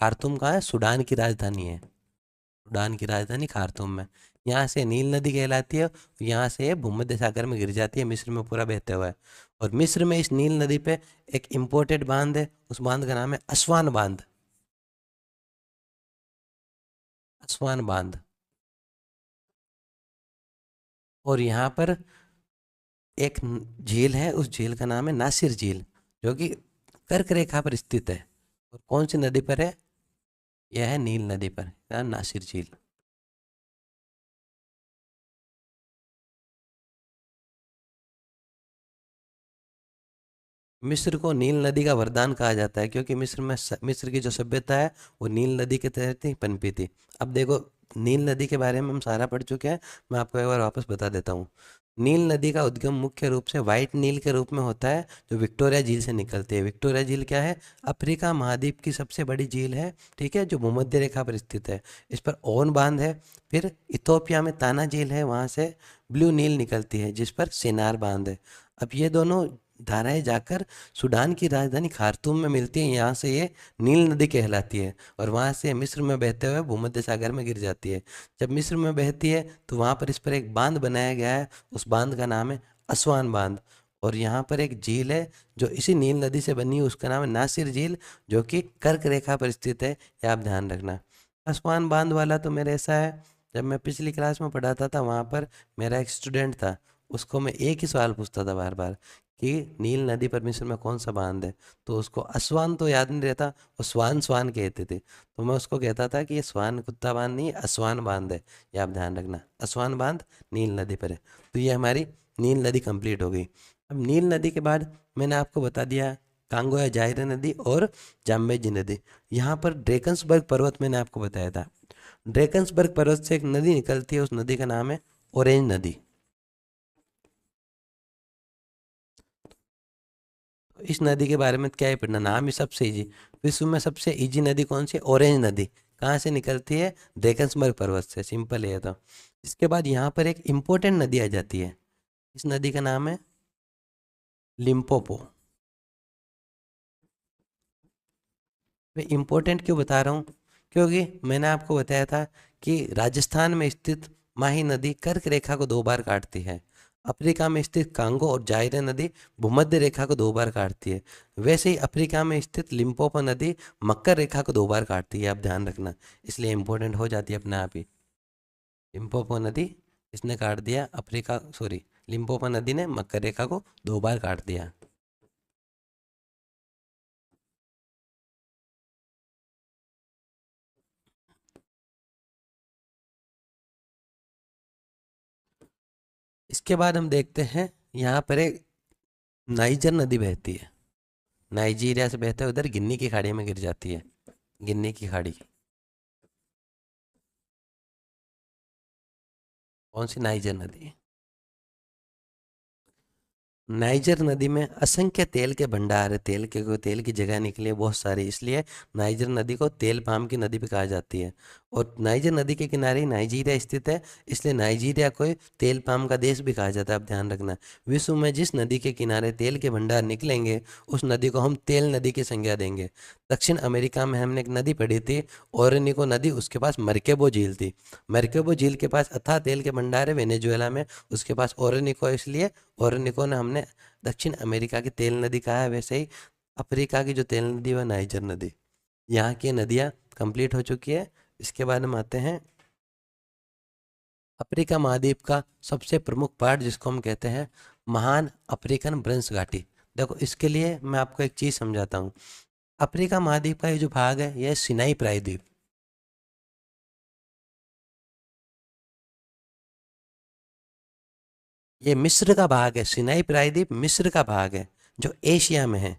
खार्तूम कहाँ है? सूडान की राजधानी है। सूडान की राजधानी खार्तूम में। यहाँ से नील नदी कहलाती है। यहाँ से ये भूमध्य सागर में गिर जाती है, मिस्र में पूरा बहते हुआ है। और मिस्र में इस नील नदी पे एक इम्पोर्टेड बांध है, उस बांध का नाम है असवान बांध। असवान बांध। और यहाँ पर एक झील है, उस झील का नाम है नासिर झील, जो कि कर्क रेखा पर स्थित है। और कौन सी नदी पर है? यह है नील नदी पर, नासिर झील। मिस्र को नील नदी का वरदान कहा जाता है, क्योंकि मिस्र की जो सभ्यता है वो नील नदी के तहत ही पनपी थी। अब देखो, नील नदी के बारे में हम सारा पढ़ चुके हैं, मैं आपको एक बार वापस बता देता हूँ। नील नदी का उद्गम मुख्य रूप से वाइट नील के रूप में होता है, जो विक्टोरिया झील से निकलती है। विक्टोरिया झील क्या है? अफ्रीका महाद्वीप की सबसे बड़ी झील है, ठीक है, जो भूमध्य रेखा पर स्थित है। इस पर ओवन बांध है। फिर इथोपिया में ताना झील है, वहाँ से ब्लू नील निकलती है जिस पर सिनार बांध है। अब ये दोनों धाराएं जाकर सूडान की राजधानी खार्तूम में मिलती हैं, यहाँ से ये नील नदी कहलाती है और वहाँ से मिस्र में बहते हुए भूमध्य सागर में गिर जाती है। जब मिस्र में बहती है तो वहाँ पर इस पर एक बांध बनाया गया है, उस बांध का नाम है असवान बांध। और यहाँ पर एक झील है जो इसी नील नदी से बनी है, उसका नाम है नासिर झील, जो कि कर्क रेखा पर स्थित है, ये आप ध्यान रखना। असवान बांध वाला तो मेरा ऐसा है, जब मैं पिछली क्लास में पढ़ाता था वहाँ पर मेरा एक स्टूडेंट था, उसको मैं एक ही सवाल पूछता था बार बार कि नील नदी पर मिस्र में कौन सा बांध है, तो उसको असवान तो याद नहीं रहता, वो स्वान स्वान कहते थे, तो मैं उसको कहता था कि ये स्वान कुत्ता बांध नहीं, असवान बांध है, ये आप ध्यान रखना। असवान बांध नील नदी पर है। तो ये हमारी नील नदी कंप्लीट हो गई। अब नील नदी के बाद मैंने आपको बता दिया कांगो या जायरे नदी और जाम्बेजी नदी। यहाँ पर ड्रेकन्सबर्ग पर्वत मैंने आपको बताया था, ड्रेकन्सबर्ग पर्वत से एक नदी निकलती है, उस नदी का नाम है ऑरेंज नदी। इस नदी के बारे में क्या ही पढ़ना, नाम ही सबसे इजी। विश्व में सबसे इजी नदी कौन सी? ऑरेंज नदी। कहाँ से निकलती है? ड्रेकन्सबर्ग पर्वत से, सिंपल है ये तो। इसके बाद यहाँ पर एक इम्पोर्टेंट नदी आ जाती है, इस नदी का नाम है लिम्पोपो। मैं इम्पोर्टेंट क्यों बता रहा हूँ? क्योंकि मैंने आपको बताया था कि राजस्थान में स्थित माही नदी कर्क रेखा को 2 बार काटती है, अफ्रीका में स्थित कांगो और जायरे नदी भूमध्य रेखा को 2 बार काटती है, वैसे ही अफ्रीका में स्थित लिम्पोपो नदी मकर रेखा को 2 बार काटती है, आप ध्यान रखना, इसलिए इम्पोर्टेंट हो जाती है अपने आप ही। लिम्पोपो नदी इसने काट दिया अफ्रीका, सॉरी, लिम्पोपो नदी ने मकर रेखा को 2 बार काट दिया। इसके बाद हम देखते हैं यहाँ पर एक नाइजर नदी बहती है, नाइजीरिया से बहते हुए उधर गिन्नी की खाड़ी में गिर जाती है, गिन्नी की खाड़ी। कौन सी? नाइजर नदी। नाइजर नदी में असंख्य तेल के भंडार है, तेल के को तेल की जगह निकली है बहुत सारी, इसलिए नाइजर नदी को तेल पाम की नदी भी कहा जाती है। और नाइजर नदी के किनारे ही नाइजीरिया स्थित है, इसलिए नाइजीरिया को तेल पाम का देश भी कहा जाता है, आप ध्यान रखना। विश्व में जिस नदी के किनारे तेल के भंडार निकलेंगे उस नदी को हम तेल नदी की संज्ञा देंगे। दक्षिण अमेरिका में हमने एक नदी पढ़ी थी, ओरेनिको नदी, उसके पास मर्केबो झील थी। मर्केबो झील के पास अथाह तेल के भंडार है वेनेजुएला में, उसके पास ओरेनिको, इसलिए ओरेनिको ने हमने दक्षिण अमेरिका की तेल नदी कहा है। वैसे ही अफ्रीका की जो तेल नदी है वह नाइजर नदी। यहाँ की नदियाँ कंप्लीट हो चुकी है। इसके बाद हम आते हैं अफ्रीका महाद्वीप का सबसे प्रमुख पार्ट, जिसको हम कहते हैं महान अफ्रीकन भ्रंश घाटी। देखो, इसके लिए मैं आपको एक चीज़ समझाता हूँ। अफ्रीका महाद्वीप का ये जो भाग है यह सिनाई प्रायद्वीप, ये मिस्र का भाग है। सिनाई प्रायद्वीप मिस्र का भाग है जो एशिया में है।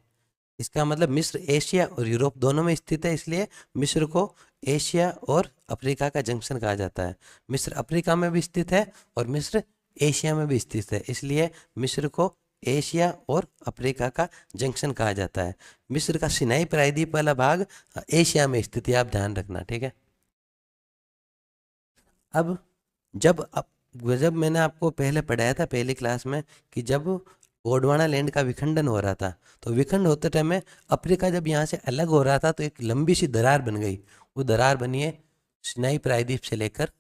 इसका मतलब मिस्र एशिया और यूरोप दोनों में स्थित है, इसलिए मिस्र को एशिया और अफ्रीका का जंक्शन कहा जाता है। मिस्र अफ्रीका में भी स्थित है और मिस्र एशिया में भी स्थित है, इसलिए मिस्र को एशिया और अफ्रीका का जंक्शन कहा जाता है। मिस्र का सिनाई प्रायद्वीप वाला भाग एशिया में स्थित है, आप ध्यान रखना, ठीक है। अब जब अब जब मैंने आपको पहले पढ़ाया था पहली क्लास में कि जब गोंडवाना लैंड का विखंडन हो रहा था, तो विखंड होते टाइम में अफ्रीका जब यहाँ से अलग हो रहा था तो एक लंबी सी दरार बन गई। वो दरार बनी है सिनाई प्रायद्वीप से लेकर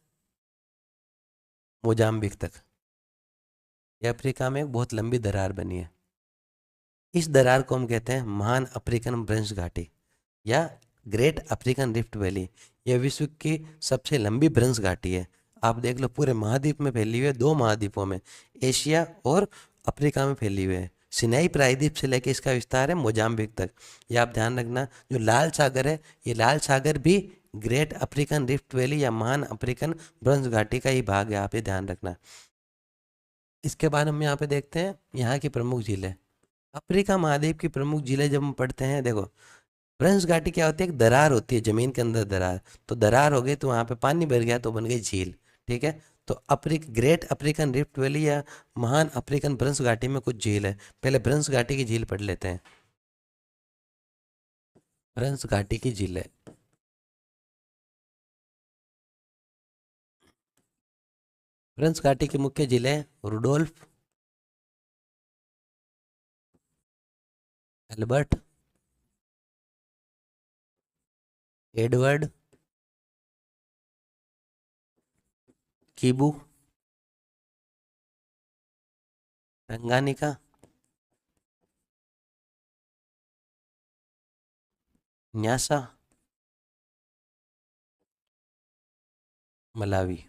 मोजाम्बिक तक। ये अफ्रीका में एक बहुत लंबी दरार बनी है। इस दरार को हम कहते हैं महान अफ्रीकन भ्रंश घाटी या ग्रेट अफ्रीकन रिफ्ट वैली। यह विश्व की सबसे लंबी भ्रंश घाटी है। आप देख लो, पूरे महाद्वीप में फैली हुई है, 2 महाद्वीपों में, एशिया और अफ्रीका में फैली हुई है। सिनाई प्रायद्वीप से लेकर इसका विस्तार है मोजाम्बिक तक। ये आप ध्यान रखना। जो लाल सागर है, ये लाल सागर भी ग्रेट अफ्रीकन रिफ्ट वैली या महान अफ्रीकन भ्रंश घाटी का ही भाग है, आप ये ध्यान रखना। इसके बाद हम यहाँ पे देखते हैं यहाँ की प्रमुख झीलें। अफ्रीका महाद्वीप की प्रमुख झीलें जब हम पढ़ते हैं, देखो, भ्रंश घाटी क्या होती है? एक दरार होती है, जमीन के अंदर दरार। तो दरार हो गई तो वहां पे पानी भर गया तो बन गई झील, ठीक है। तो ग्रेट अफ्रीकन रिफ्ट वैली या महान अफ्रीकन भ्रंश घाटी में कुछ झील है। पहले भ्रंश घाटी की झील पढ़ लेते हैं। भ्रंश घाटी की झील है, ब्रंश घाटी की मुख्य झीलें Rudolf, Albert, Edward, Kivu, Tanganyika, Nyasa, Malawi.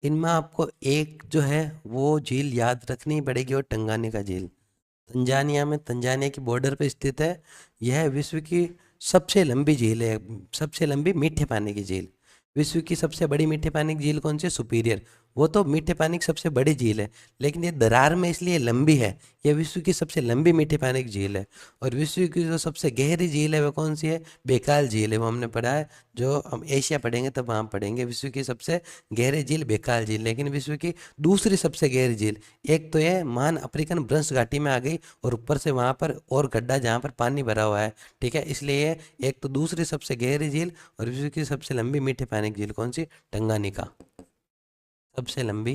इनमें आपको एक जो है वो झील याद रखनी पड़ेगी, और टंगानिका झील तंजानिया में, तंजानिया की बॉर्डर पर स्थित है। यह विश्व की सबसे लंबी झील है, सबसे लंबी मीठे पानी की झील। विश्व की सबसे बड़ी मीठे पानी की झील कौन सी है? सुपीरियर। वो तो मीठे पानी की सबसे बड़ी झील है, लेकिन ये दरार में इसलिए लंबी है। यह विश्व की सबसे लंबी मीठे पानी की झील है। और विश्व की जो सबसे गहरी झील है वो कौन सी है? बेकाल झील है। वो हमने पढ़ा है, जो हम एशिया पढ़ेंगे तब वहाँ पढ़ेंगे। विश्व की सबसे गहरी झील बेकाल झील। लेकिन विश्व की दूसरी सबसे गहरी झील, एक तो ये महान अफ्रीकन ब्रंश घाटी में आ गई, और ऊपर से वहाँ पर और गड्ढा जहाँ पर पानी भरा हुआ है, ठीक है, इसलिए ये एक तो दूसरी सबसे गहरी झील, और विश्व की सबसे लंबी मीठे पानी की झील कौन सी? टंगानिका, सबसे लंबी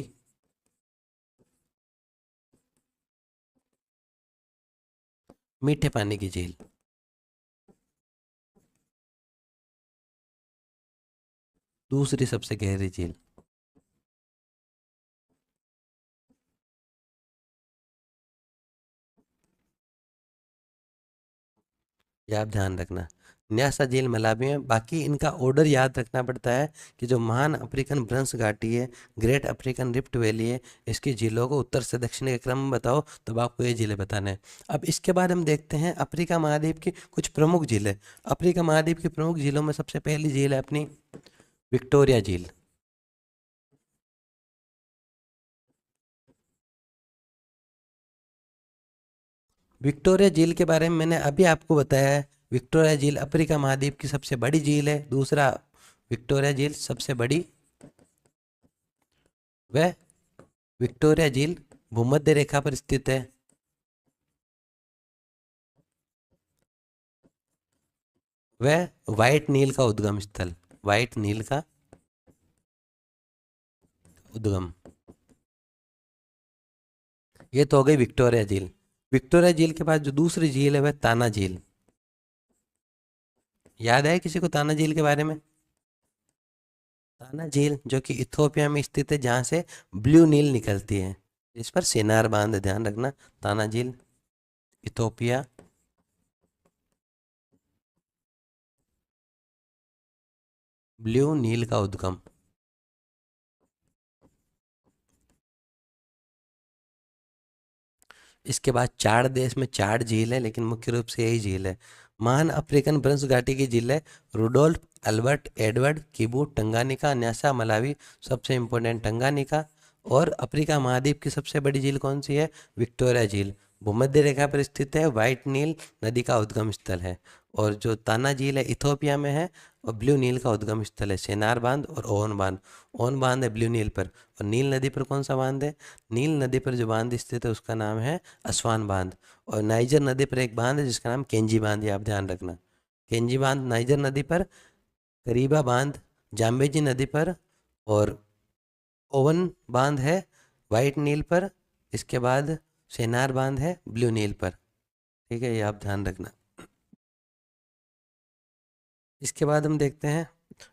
मीठे पानी की झील। दूसरी सबसे गहरी झील। ये आप ध्यान रखना। न्यासा झील मलावी में। बाकी इनका ऑर्डर याद रखना पड़ता है कि जो महान अफ्रीकन ब्रंश घाटी है, ग्रेट अफ्रीकन रिफ्ट वैली है, इसकी झीलों को उत्तर से दक्षिण के क्रम में बताओ, तब आपको ये झीलें बताना है। अब इसके बाद हम देखते हैं अफ्रीका महाद्वीप की कुछ प्रमुख झीलें। अफ्रीका महाद्वीप की प्रमुख झीलों में सबसे पहली झील है अपनी विक्टोरिया झील। विक्टोरिया झील के बारे में मैंने अभी आपको बताया है। विक्टोरिया झील अफ्रीका महाद्वीप की सबसे बड़ी झील है। दूसरा, विक्टोरिया झील सबसे बड़ी, वह विक्टोरिया झील भूमध्य रेखा पर स्थित है। वह व्हाइट नील का उद्गम स्थल, व्हाइट नील का उद्गम। ये तो हो गई विक्टोरिया झील। विक्टोरिया झील के बाद जो दूसरी झील है वह ताना झील। याद है किसी को ताना झील के बारे में? ताना झील जो कि इथोपिया में स्थित है, जहाँ से ब्लू नील निकलती है। इस पर सेनार बांध, ध्यान रखना। ताना झील, इथोपिया, ब्लू नील का उद्गम। इसके बाद चार देश में चार झील है, लेकिन मुख्य रूप से यही झील है। महान अफ्रीकन ब्रंश घाटी की झील है Rudolf, Albert, Edward, Kivu, Tanganyika, Nyasa, Malawi. सबसे इंपॉर्टेंट टंगानिका। और अफ्रीका महाद्वीप की सबसे बड़ी झील कौन सी है? विक्टोरिया झील। भूमध्य रेखा पर स्थित है, व्हाइट नील नदी का उद्गम स्थल है। और जो ताना झील है इथोपिया में है, और ब्लू नील का उद्गम स्थल है सेनार बांध और ओवन बांध। ओवन बांध है ब्लू नील पर, और नील नदी पर कौन सा बांध है? नील नदी पर जो बांध स्थित है उसका नाम है असवान बांध। और नाइजर नदी पर एक बांध है जिसका नाम केंजी बांध, ये आप ध्यान रखना। केंजी बांध नाइजर नदी पर, करीबा बांध जाम्बेजी नदी पर, और ओवन बांध है वाइट नील पर। इसके बाद सेनार बांध है ब्लू नील पर। ठीक है, ये आप ध्यान रखना। इसके बाद हम देखते हैं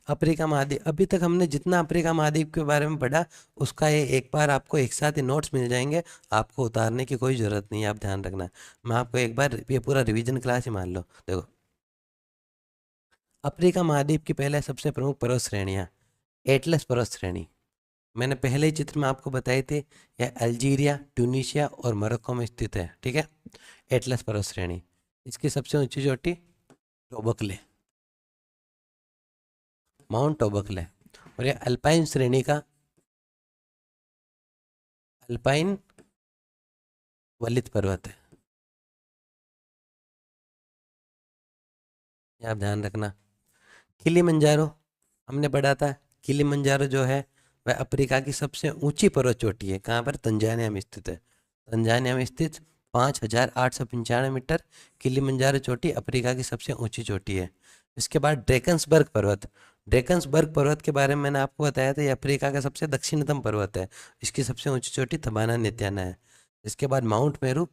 अफ्रीका महाद्वीप। अभी तक हमने जितना अफ्रीका महाद्वीप के बारे में पढ़ा, उसका ये एक बार आपको एक साथ ही नोट्स मिल जाएंगे। आपको उतारने की कोई ज़रूरत नहीं है, आप ध्यान रखना। मैं आपको एक बार ये पूरा रिवीजन क्लास ही मान लो। देखो, अफ्रीका महाद्वीप की पहले सबसे प्रमुख पर्वत श्रेणियाँ। एटलस पर्वत श्रेणी, मैंने पहले ही चित्र में आपको बताई थी। यह अल्जीरिया, ट्यूनीशिया और मोरक्को में स्थित है। ठीक है, एटलस पर्वत श्रेणी। इसकी सबसे ऊंची चोटी टोबकले, माउंट टोबकले। और यह अल्पाइन श्रेणी का, अल्पाइन वलित पर्वत है। ये आप ध्यान रखना। किलिमंजारो, हमने पढ़ा था। किलिमंजारो जो है वह अफ्रीका की सबसे ऊंची पर्वत चोटी है। कहाँ पर? तंजानिया में स्थित है। तंजानिया में स्थित 5,895 मीटर किलिमंजारो चोटी अफ्रीका की सबसे ऊंची चोटी है। इसके बाद ड्रैकन्सबर्ग पर्वत। ड्रेकन्सबर्ग पर्वत के बारे में मैंने आपको बताया था, ये अफ्रीका का सबसे दक्षिणतम पर्वत है। इसकी सबसे ऊंची चोटी थबाना नित्याना है। इसके बाद माउंट मेरू,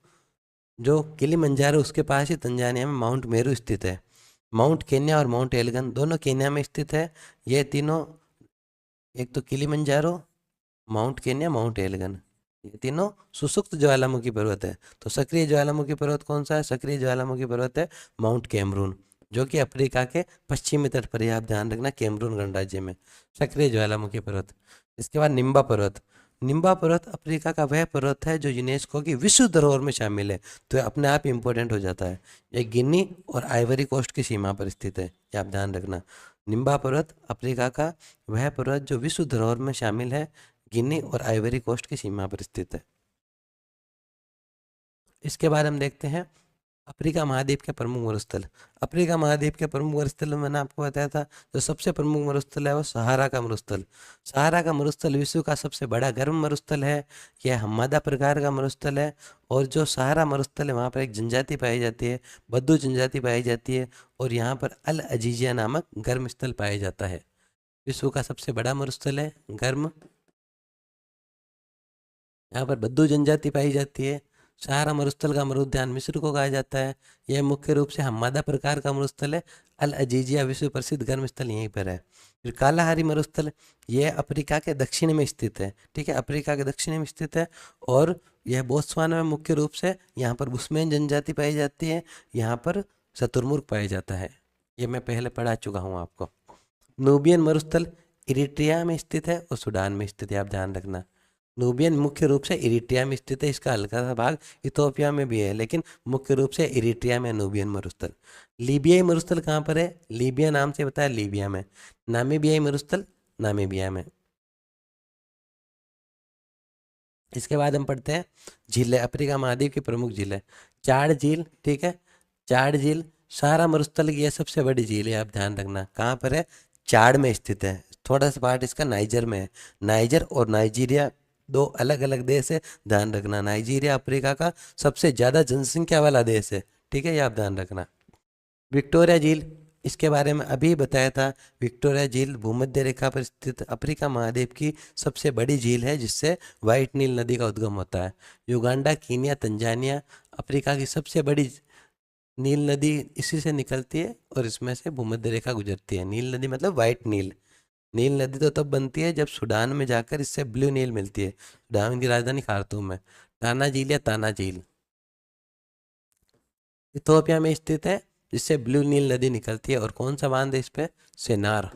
जो किलिमंजारो उसके पास ही तंजानिया में माउंट मेरू स्थित है। माउंट केन्या और माउंट एल्गन दोनों केन्या में स्थित है। ये तीनों, एक तो Kilimanjaro, mount Kenya, mount Elgon, ये तीनों सुसुप्त ज्वालामुखी पर्वत है। तो सक्रिय ज्वालामुखी पर्वत कौन सा है? सक्रिय ज्वालामुखी पर्वत है माउंट कैमरून, जो कि अफ्रीका के पश्चिमी तट पर है। आप ध्यान रखना, कैमरून गणराज्य में सक्रिय ज्वालामुखी पर्वत। इसके बाद निम्बा पर्वत। निम्बा पर्वत अफ्रीका का वह पर्वत है जो यूनेस्को की विश्व धरोहर में शामिल है, तो ये अपने आप इंपॉर्टेंट हो जाता है। ये गिनी और आइवरी कोस्ट की सीमा पर स्थित है, ये आप ध्यान रखना। निम्बा पर्वत अफ्रीका का वह पर्वत जो विश्व धरोहर में शामिल है, गिनी और आइवरी कोस्ट की सीमा पर स्थित है। इसके बाद हम देखते हैं अफ्रीका महाद्वीप के प्रमुख मरुस्थल। अफ्रीका महाद्वीप के प्रमुख मरुस्थल मैंने आपको बताया था, जो सबसे प्रमुख मरुस्थल है वो सहारा का मरुस्थल। सहारा का मरुस्थल विश्व का सबसे बड़ा गर्म मरुस्थल है। यह हम्मादा प्रकार का मरुस्थल है। और जो सहारा मरुस्थल है वहाँ पर एक जनजाति पाई जाती है, बद्दू जनजाति पाई जाती है। और यहाँ पर अल अजीजिया नामक गर्म स्थल पाया जाता है। विश्व का सबसे बड़ा मरुस्थल है, गर्म, यहाँ पर बद्दू जनजाति पाई जाती है। सहारा मरुस्थल का मरुद्यान मिस्र को कहा जाता है। यह मुख्य रूप से हम्मादा प्रकार का मरुस्थल है। अल अजीजिया विश्व प्रसिद्ध गर्म स्थल यहीं पर है। फिर कालाहारी मरुस्थल, यह अफ्रीका के दक्षिण में स्थित है। ठीक है, अफ्रीका के दक्षिण में स्थित है। और यह बोत्सवाना में मुख्य रूप से यहाँ पर बुस्मेन जनजाति पाई जाती है। यहाँ पर शतुरमुर्ग पाया जाता है। ये मैं पहले पढ़ा चुका हूँ आपको। नूबियन मरुस्थल इरिट्रिया में स्थित है और सूडान में स्थित है, आप ध्यान रखना। नूबियन मुख्य रूप से इरिट्रिया में स्थित है। इसका हल्का सा भाग इथोपिया में भी है, लेकिन मुख्य रूप से इरिट्रिया में नूबियन मरुस्थल। लीबियाई मरुस्थल कहाँ पर है? लीबिया नाम से बताया, लीबिया में। नामीबियाई मरुस्थल नामीबिया में। इसके बाद हम पढ़ते हैं झीलें, अफ्रीका महाद्वीप की प्रमुख झीलें। चाड झील, ठीक है, चाड झील सारा मरुस्थल की यह सबसे बड़ी झील है, आप ध्यान रखना। कहाँ पर है? चाड में स्थित है। थोड़ा सा पार्ट इसका नाइजर में है। नाइजर और नाइजीरिया दो अलग अलग देश है, ध्यान रखना। नाइजीरिया अफ्रीका का सबसे ज़्यादा जनसंख्या वाला देश है, ठीक है, ये आप ध्यान रखना। विक्टोरिया झील, इसके बारे में अभी बताया था। विक्टोरिया झील भूमध्य रेखा पर स्थित अफ्रीका महाद्वीप की सबसे बड़ी झील है, जिससे वाइट नील नदी का उद्गम होता है। युगांडा, कीनिया, तंजानिया अफ्रीका की सबसे बड़ी नील नदी इसी से निकलती है और इसमें से भूमध्य रेखा गुजरती है। नील नदी मतलब वाइट नील। नील नदी तो तब बनती है जब सूडान में जाकर इससे ब्लू नील मिलती है। सूडान की राजधानी खार्तूम है। टाना झील या ताना झील इथोपिया में स्थित है, जिससे ब्लू नील नदी निकलती है। और कौन सा बांध है इस पे? सेनार।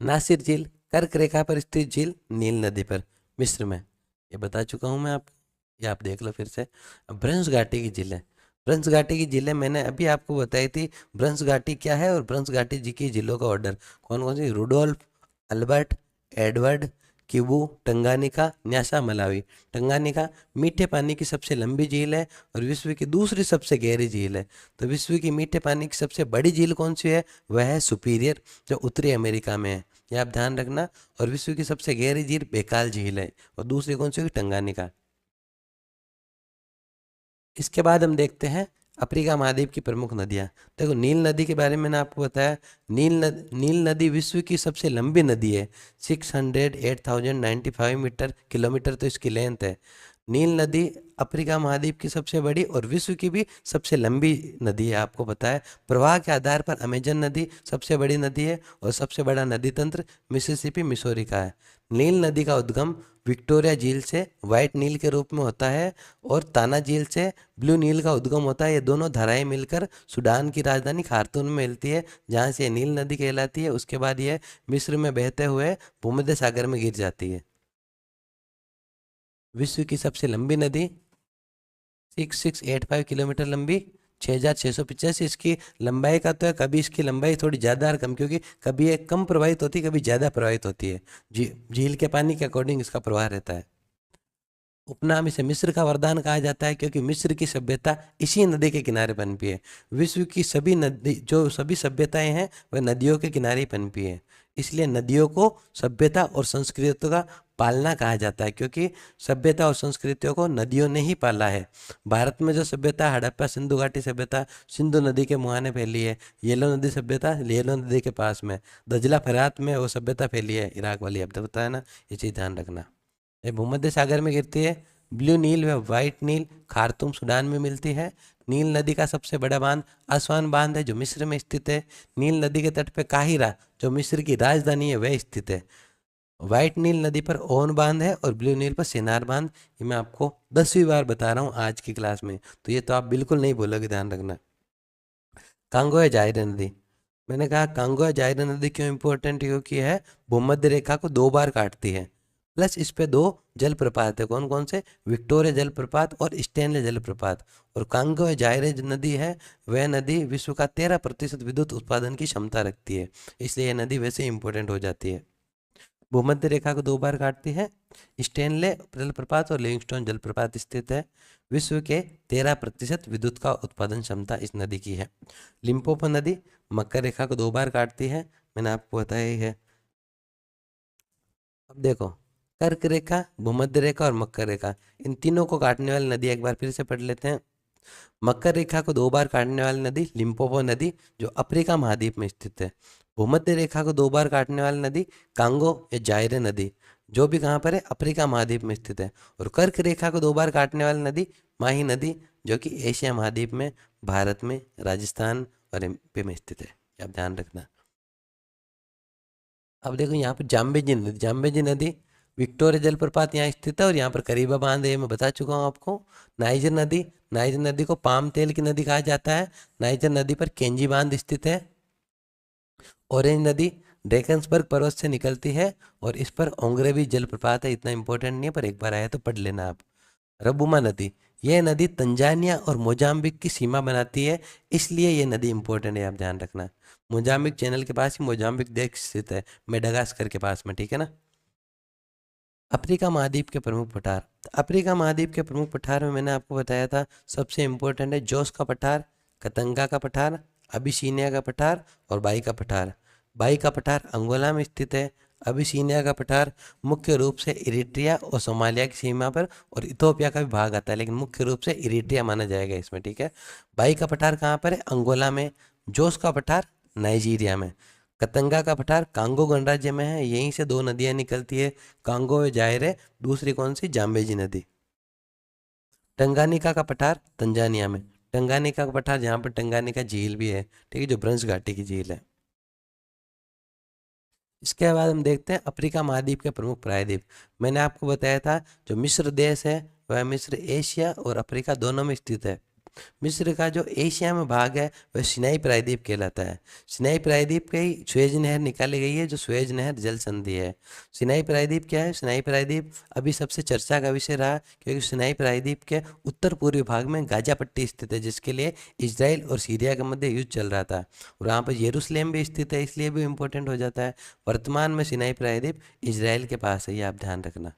नासिर झील कर्क रेखा पर स्थित झील, नील नदी पर, मिस्र में। ये बता चुका हूँ मैं आपको, ये आप देख लो फिर से। अब भ्रंश घाटी की झीलें। भ्रंश घाटी की झीलें मैंने अभी आपको बताई थी। भ्रंश घाटी क्या है और भ्रंश घाटी जी की झीलों का ऑर्डर कौन कौन सी? Rudolf, Albert, Edward, Kivu, Tanganyika, Nyasa, Malawi. Tanganyika मीठे पानी की सबसे लंबी झील है और विश्व की दूसरी सबसे गहरी झील है। तो विश्व की मीठे पानी की सबसे बड़ी झील कौन सी है? वह है सुपीरियर, जो उत्तरी अमेरिका में है, ये आप ध्यान रखना। और विश्व की सबसे गहरी झील बेकाल झील है। और दूसरी कौन सी होगी? टंगानिका। इसके बाद हम देखते हैं अफ्रीका महाद्वीप की प्रमुख नदियाँ। देखो, नील नदी के बारे में मैंने आपको बताया। नील नदी विश्व की सबसे लंबी नदी है। 608,095 मीटर किलोमीटर तो इसकी लेंथ है। नील नदी अफ्रीका महाद्वीप की सबसे बड़ी और विश्व की भी सबसे लंबी नदी है, आपको पता है। प्रवाह के आधार पर अमेजन नदी सबसे बड़ी नदी है और सबसे बड़ा नदी तंत्र मिसिसिपी मिसौरी का है। नील नदी का उद्गम विक्टोरिया झील से वाइट नील के रूप में होता है और ताना झील से ब्लू नील का उद्गम होता है। ये दोनों धाराएं मिलकर सूडान की राजधानी खार्तूम में मिलती है, जहाँ से ये नील नदी कहलाती है। उसके बाद ये मिस्र में बहते हुए भूमध्य सागर में गिर जाती है। विश्व की सबसे लंबी नदी, 6685 किलोमीटर लंबी, 6685 इसकी लंबाई का तो है। कभी इसकी लंबाई थोड़ी ज़्यादा और कम, क्योंकि कभी ये कम प्रवाहित होती है, कभी ज़्यादा प्रवाहित होती है। झील के पानी के अकॉर्डिंग इसका प्रवाह रहता है। उपनाम इसे मिस्र का वरदान कहा जाता है क्योंकि मिस्र की सभ्यता इसी नदी के किनारे पनपी है। विश्व की सभी नदी जो सभी सभ्यताएं हैं वह नदियों के किनारे ही पनपी है। इसलिए नदियों को सभ्यता और संस्कृतियों का पालना कहा जाता है क्योंकि सभ्यता और संस्कृतियों को नदियों ने ही पाला है। भारत में जो सभ्यता हड़प्पा सिंधु घाटी सभ्यता सिंधु नदी के मुहाने फैली है। येलो नदी सभ्यता येलो नदी के पास में। दजला फरात में वो सभ्यता फैली है इराक वाली, अब तो पता है ना, ये चीज़ ध्यान रखना। ये भूमध्य सागर में गिरती है। ब्लू नील व वाइट नील खार्तूम सूडान में मिलती है। नील नदी का सबसे बड़ा बांध असवान बांध है जो मिस्र में स्थित है। नील नदी के तट पे काहिरा जो मिस्र की राजधानी है वह स्थित है। वाइट नील नदी पर ओन बांध है और ब्लू नील पर सिनार बांध। ये मैं आपको 10वीं बार बता रहा हूँ आज की क्लास में, तो ये तो आप बिल्कुल नहीं बोलोगे, ध्यान रखना। कांगो या जायरे नदी, मैंने कहा कांगो या जायरे नदी क्यों इंपॉर्टेंट, क्योंकि है भूमध्य रेखा को 2 बार काटती है। प्लस इस पे 2 जलप्रपात है, कौन कौन से, विक्टोरिया जलप्रपात और स्टैनले जलप्रपात। और कांगो या जायरे जो नदी है वह नदी विश्व का 13% विद्युत उत्पादन की क्षमता रखती है, इसलिए यह नदी वैसे इंपॉर्टेंट हो जाती है। भूमध्य रेखा को 2 बार काटती है। स्टेनले जलप्रपात और लिविंगस्टोन जलप्रपात स्थित है। विश्व के 13% विद्युत का उत्पादन क्षमता इस नदी की है। लिम्पोपो नदी मकर रेखा को 2 बार काटती है, मैंने आपको बताया ही है। अब देखो, कर्क रेखा, भूमध्य रेखा और मकर रेखा, इन तीनों को काटने वाली नदी एक बार फिर से पढ़ लेते हैं। मकर रेखा को 2 बार काटने वाली नदी लिम्पोपो नदी जो अफ्रीका महाद्वीप में स्थित है। भूमध्य रेखा को 2 बार काटने वाली नदी कांगो या जायरे नदी जो भी कहाँ पर है, अफ्रीका महाद्वीप में स्थित है। और कर्क रेखा को 2 बार काटने वाली नदी माही नदी जो कि एशिया महाद्वीप में भारत में राजस्थान और एमपी में स्थित है, ये आप ध्यान रखना। अब देखो यहाँ पर जाम्बेजी नदी विक्टोरिया जलप्रपात यहाँ स्थित है और यहाँ पर करीबा बांध है, मैं बता चुका हूँ आपको। नाइजर नदी को पाम तेल की नदी कहा जाता है। नाइजर नदी पर केंजी बांध स्थित है। ऑरेंज नदी ड्रेकन्सबर्ग पर्वत से निकलती है और इस पर ओंगरेबी जलप्रपात है, इतना इंपॉर्टेंट नहीं है पर एक बार आया तो पढ़ लेना आप। रबुमा नदी, यह नदी तंजानिया और मोजाम्बिक की सीमा बनाती है, इसलिए यह नदी इंपॉर्टेंट है, आप ध्यान रखना। मोजाम्बिक चैनल के पास ही मोजाम्बिक देश स्थित है, मेडागास्कर के पास में, ठीक है ना। अफ्रीका महाद्वीप के प्रमुख पठार, अफ्रीका महाद्वीप के प्रमुख पठार में मैंने आपको बताया था सबसे इंपॉर्टेंट है जोस का पठार, कतंगा का पठार, अबिसीनिया का पठार और बाई का पठार। बाई का पठार अंगोला में स्थित है। अबिसीनिया का पठार मुख्य रूप से इरिट्रिया और सोमालिया की सीमा पर और इथोपिया का भी भाग आता है, लेकिन मुख्य रूप से इरिट्रिया माना जाएगा इसमें, ठीक है। बाई का पठार कहाँ पर है, अंगोला में। जोस का पठार नाइजीरिया में। कतंगा का पठार कांगो गणराज्य में है, यहीं से 2 नदियां निकलती है, कांगो व जायरे, दूसरी कौन सी, जाम्बेजी नदी। टंगानिका का पठार तंजानिया में। टंगानिका का पठार जहाँ पर टंगानिका झील भी है, ठीक है, जो ब्रंश घाटी की झील है। इसके बाद हम देखते हैं अफ्रीका महाद्वीप के प्रमुख प्रायद्वीप। मैंने आपको बताया था जो मिस्र देश है वह मिस्र एशिया और अफ्रीका दोनों में स्थित है। मिस्र का जो एशिया में भाग है वह सिनाई प्रायद्वीप कहलाता है। सिनाई प्रायद्वीप के ही सुएज नहर निकाली गई है जो सुएज नहर जल संधि है। सिनाई प्रायद्वीप क्या है, सिनाई प्रायद्वीप अभी सबसे चर्चा का विषय रहा क्योंकि सिनाई प्रायद्वीप के उत्तर पूर्वी भाग में गाजा पट्टी स्थित है जिसके लिए इजराइल और सीरिया के मध्य युद्ध चल रहा था, और वहाँ पर यरूशलेम भी स्थित है, इसलिए भी इम्पोर्टेंट हो जाता है। वर्तमान में सिनाई प्रायद्वीप इजराइल के पास है, ये आप ध्यान रखना।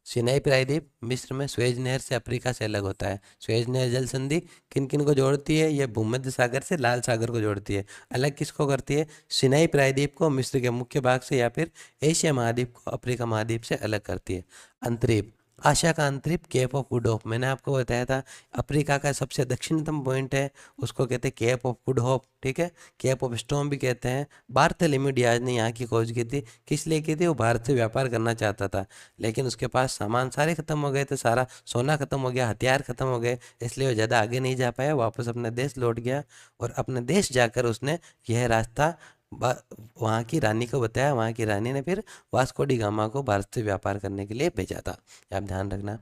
सिनाई प्रायद्वीप मिस्र में सुएज नहर से अफ्रीका से अलग होता है। सुएज नहर जल संधि किन किन को जोड़ती है, यह भूमध्य सागर से लाल सागर को जोड़ती है। अलग किसको करती है, सिनाई प्रायद्वीप को मिस्र के मुख्य भाग से या फिर एशिया महाद्वीप को अफ्रीका महाद्वीप से अलग करती है। अंतरीप, आशिया का अंतरीप केप ऑफ गुड होप, मैंने आपको बताया था अफ्रीका का सबसे दक्षिणतम पॉइंट है, उसको कहते हैं केप ऑफ गुड होप, ठीक है। केप ऑफ स्टॉर्म भी कहते हैं। बार्थोलोम्यू डियाज ने यहाँ की खोज की थी, किस लिए की थी, वो भारत से व्यापार करना चाहता था, लेकिन उसके पास सामान सारे खत्म हो गए थे, सारा सोना खत्म हो गया, हथियार खत्म हो गए, इसलिए वो ज़्यादा आगे नहीं जा पाया, वापस अपने देश लौट गया। और अपने देश जाकर उसने यह रास्ता वहाँ की रानी को बताया। वहाँ की रानी ने फिर वास्को डी गामा को भारत से व्यापार करने के लिए भेजा था, ये आप ध्यान रखना।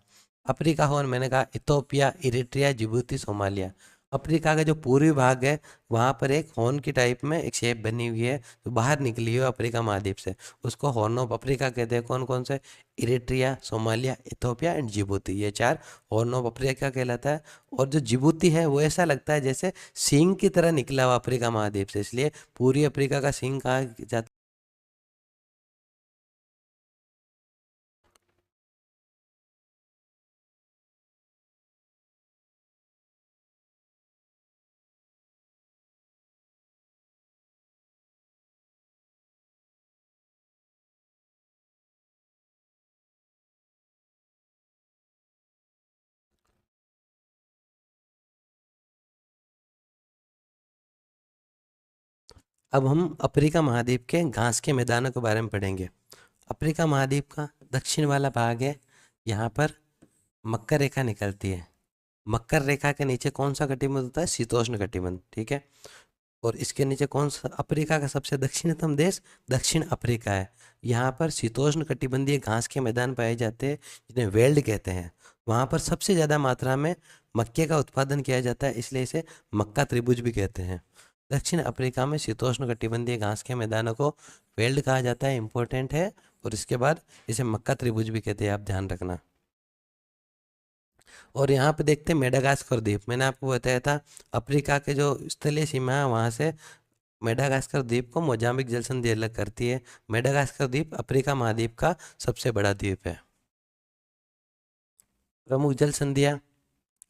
अफ्रीका हॉर्न, मैंने कहा Ethiopia, Eritrea, Djibouti, Somalia. Africa का जो पूर्वी भाग है वहाँ पर एक हॉर्न की टाइप में एक शेप बनी हुई है जो बाहर निकली हुई है अफ्रीका महाद्वीप से, उसको हॉर्न ऑफ अफ्रीका कहते हैं। कौन कौन से, Eritrea, Somalia, Ethiopia and Djibouti, ये 4 हॉर्न ऑफ अफ्रीका कहलाता है। और जो जिबूती है वो ऐसा लगता है जैसे सींग की तरह निकला हुआ अफ्रीका महाद्वीप से, इसलिए पूरी अफ्रीका का सींग कहा जाता अब हम अफ्रीका महाद्वीप के घास के मैदानों के बारे में पढ़ेंगे। अफ्रीका महाद्वीप का दक्षिण वाला भाग है, यहाँ पर मकर रेखा निकलती है। मकर रेखा के नीचे कौन सा कटिबंध होता है? शीतोष्ण कटिबंध, ठीक है। और इसके नीचे कौन सा अफ्रीका का सबसे दक्षिणतम देश दक्षिण अफ्रीका है। यहाँ पर शीतोष्ण कटिबंधीय घास के मैदान पाए जाते हैं, जिन्हें वेल्ड कहते हैं। वहाँ पर सबसे ज़्यादा मात्रा में मक्के का उत्पादन किया जाता है, इसलिए इसे मक्का त्रिभुज भी कहते हैं। दक्षिण अफ्रीका में शीतोष्ण कटिबंधीय घास के मैदानों को वेल्ड कहा जाता है, इंपॉर्टेंट है। और इसके बाद इसे मक्का त्रिभुज भी कहते हैं, आप ध्यान रखना। और यहाँ पे देखते हैं मेडागास्कर द्वीप, मैंने आपको बताया था अफ्रीका के जो स्थलीय सीमा है वहाँ से मेडागास्कर द्वीप को मोजाम्बिक जल संधि अलग करती है। मेडागास्कर द्वीप अफ्रीका महाद्वीप का सबसे बड़ा द्वीप है। प्रमुख जल संधियाँ,